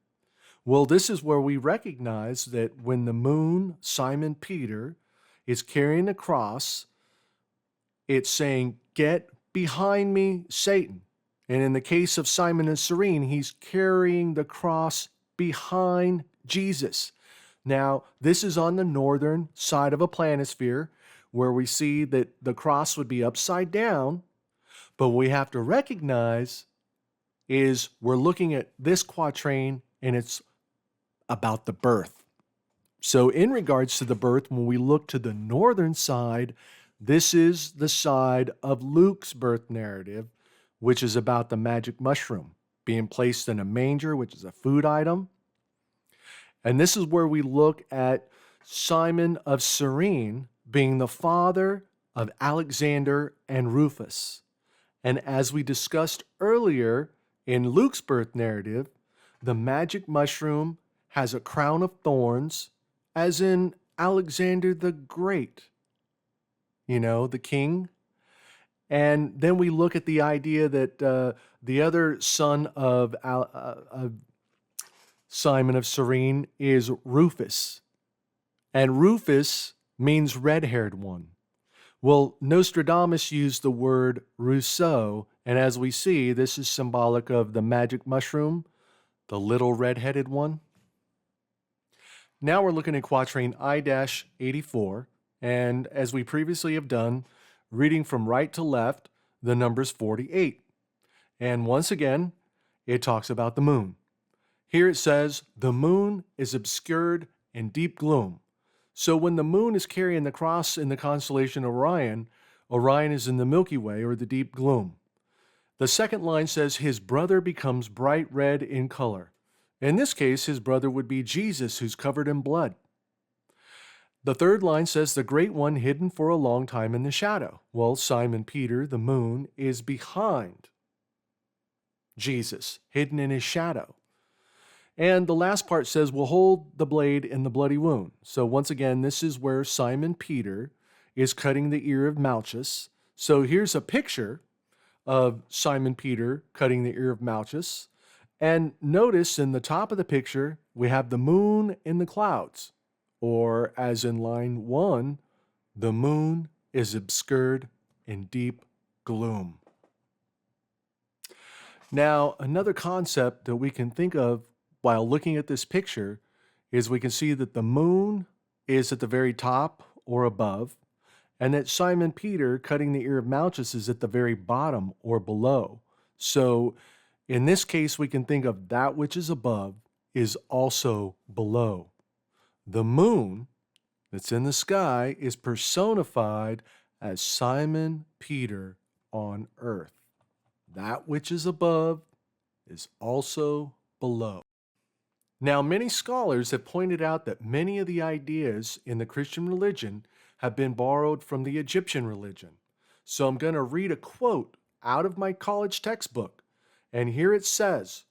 Well, this is where we recognize that when the moon, Simon Peter, is carrying the cross, it's saying, get behind me, Satan. And in the case of Simon of Cyrene, he's carrying the cross behind Jesus. Now, this is on the northern side of a planisphere, where we see that the cross would be upside down, but what we have to recognize is we're looking at this quatrain and it's about the birth. So in regards to the birth, when we look to the northern side, this is the side of Luke's birth narrative, which is about the magic mushroom being placed in a manger, which is a food item. And this is where we look at Simon of Cyrene being the father of Alexander and Rufus. And as we discussed earlier in Luke's birth narrative, the magic mushroom has a crown of thorns, as in Alexander the Great, the king. And then we look at the idea that the other son of Simon of Cyrene is Rufus. And Rufus means red-haired one. Well, Nostradamus used the word Rousseau, and as we see, this is symbolic of the magic mushroom, the little red-headed one. Now we're looking at quatrain I-84, and as we previously have done, reading from right to left, the number's 48. And once again, it talks about the moon. Here it says, the moon is obscured in deep gloom. So when the moon is carrying the cross in the constellation Orion, Orion is in the Milky Way or the deep gloom. The second line says, his brother becomes bright red in color. In this case, his brother would be Jesus, who's covered in blood. The third line says, the great one hidden for a long time in the shadow. Well, Simon Peter, the moon, is behind Jesus, hidden in his shadow. And the last part says, will hold the blade in the bloody wound. So once again, this is where Simon Peter is cutting the ear of Malchus. So here's a picture of Simon Peter cutting the ear of Malchus. And notice in the top of the picture, we have the moon in the clouds. Or as in line 1, the moon is obscured in deep gloom. Now, another concept that we can think of while looking at this picture is we can see that the moon is at the very top or above, and that Simon Peter cutting the ear of Malchus is at the very bottom or below. So in this case, we can think of that which is above is also below. The moon that's in the sky is personified as Simon Peter on earth. That which is above is also below. Now, many scholars have pointed out that many of the ideas in the Christian religion have been borrowed from the Egyptian religion. So I'm going to read a quote out of my college textbook. And here it says,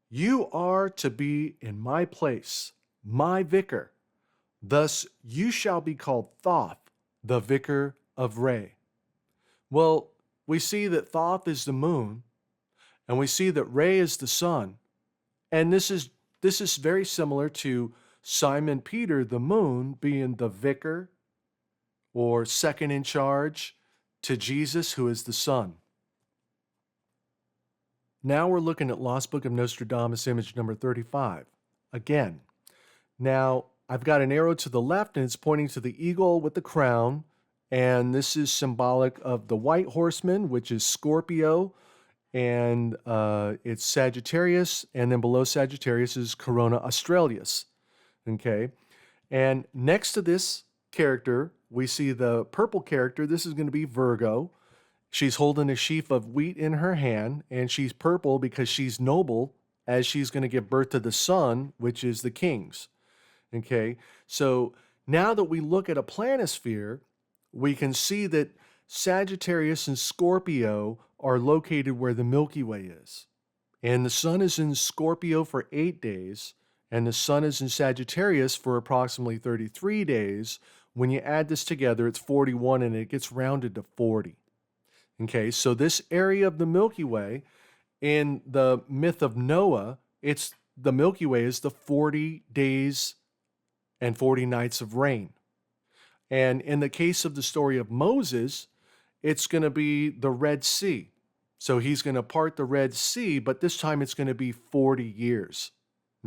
you are to be in my place, my vicar. Thus you shall be called Thoth, the vicar of Re. Well, we see that Thoth is the moon, and we see that Re is the sun. And this is very similar to Simon Peter, the moon, being the vicar or second in charge to Jesus, who is the sun. Now we're looking at Lost Book of Nostradamus, image number 35. Again, now I've got an arrow to the left, and it's pointing to the eagle with the crown. And this is symbolic of the white horseman, which is Scorpio, and it's Sagittarius, and then below Sagittarius is Corona Australis, okay? And next to this character, we see the purple character. This is going to be Virgo. She's holding a sheaf of wheat in her hand, and she's purple because she's noble, as she's going to give birth to the sun, which is the kings, okay? So now that we look at a planisphere, we can see that Sagittarius and Scorpio are located where the Milky Way is. And the sun is in Scorpio for 8 days, and the sun is in Sagittarius for approximately 33 days. When you add this together, it's 41, and it gets rounded to 40. Okay, so this area of the Milky Way, in the myth of Noah, the Milky Way is the 40 days and 40 nights of rain. And in the case of the story of Moses, it's going to be the Red Sea. So he's going to part the Red Sea, but this time it's going to be 40 years.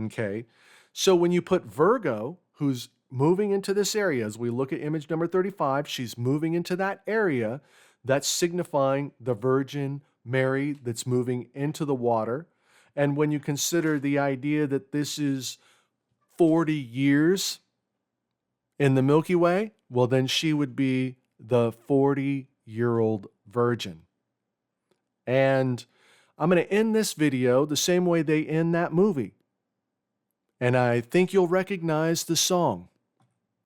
Okay? So when you put Virgo, who's moving into this area, as we look at image number 35, she's moving into that area. That's signifying the Virgin Mary that's moving into the water. And when you consider the idea that this is 40 years in the Milky Way, well, then she would be the 40-year-old virgin. And I'm going to end this video the same way they end that movie. And I think you'll recognize the song.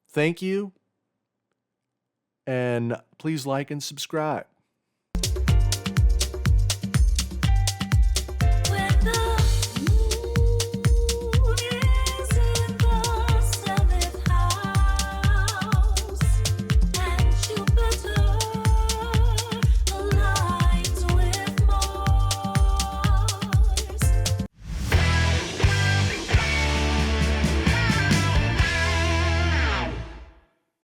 Thank you. And please like and subscribe.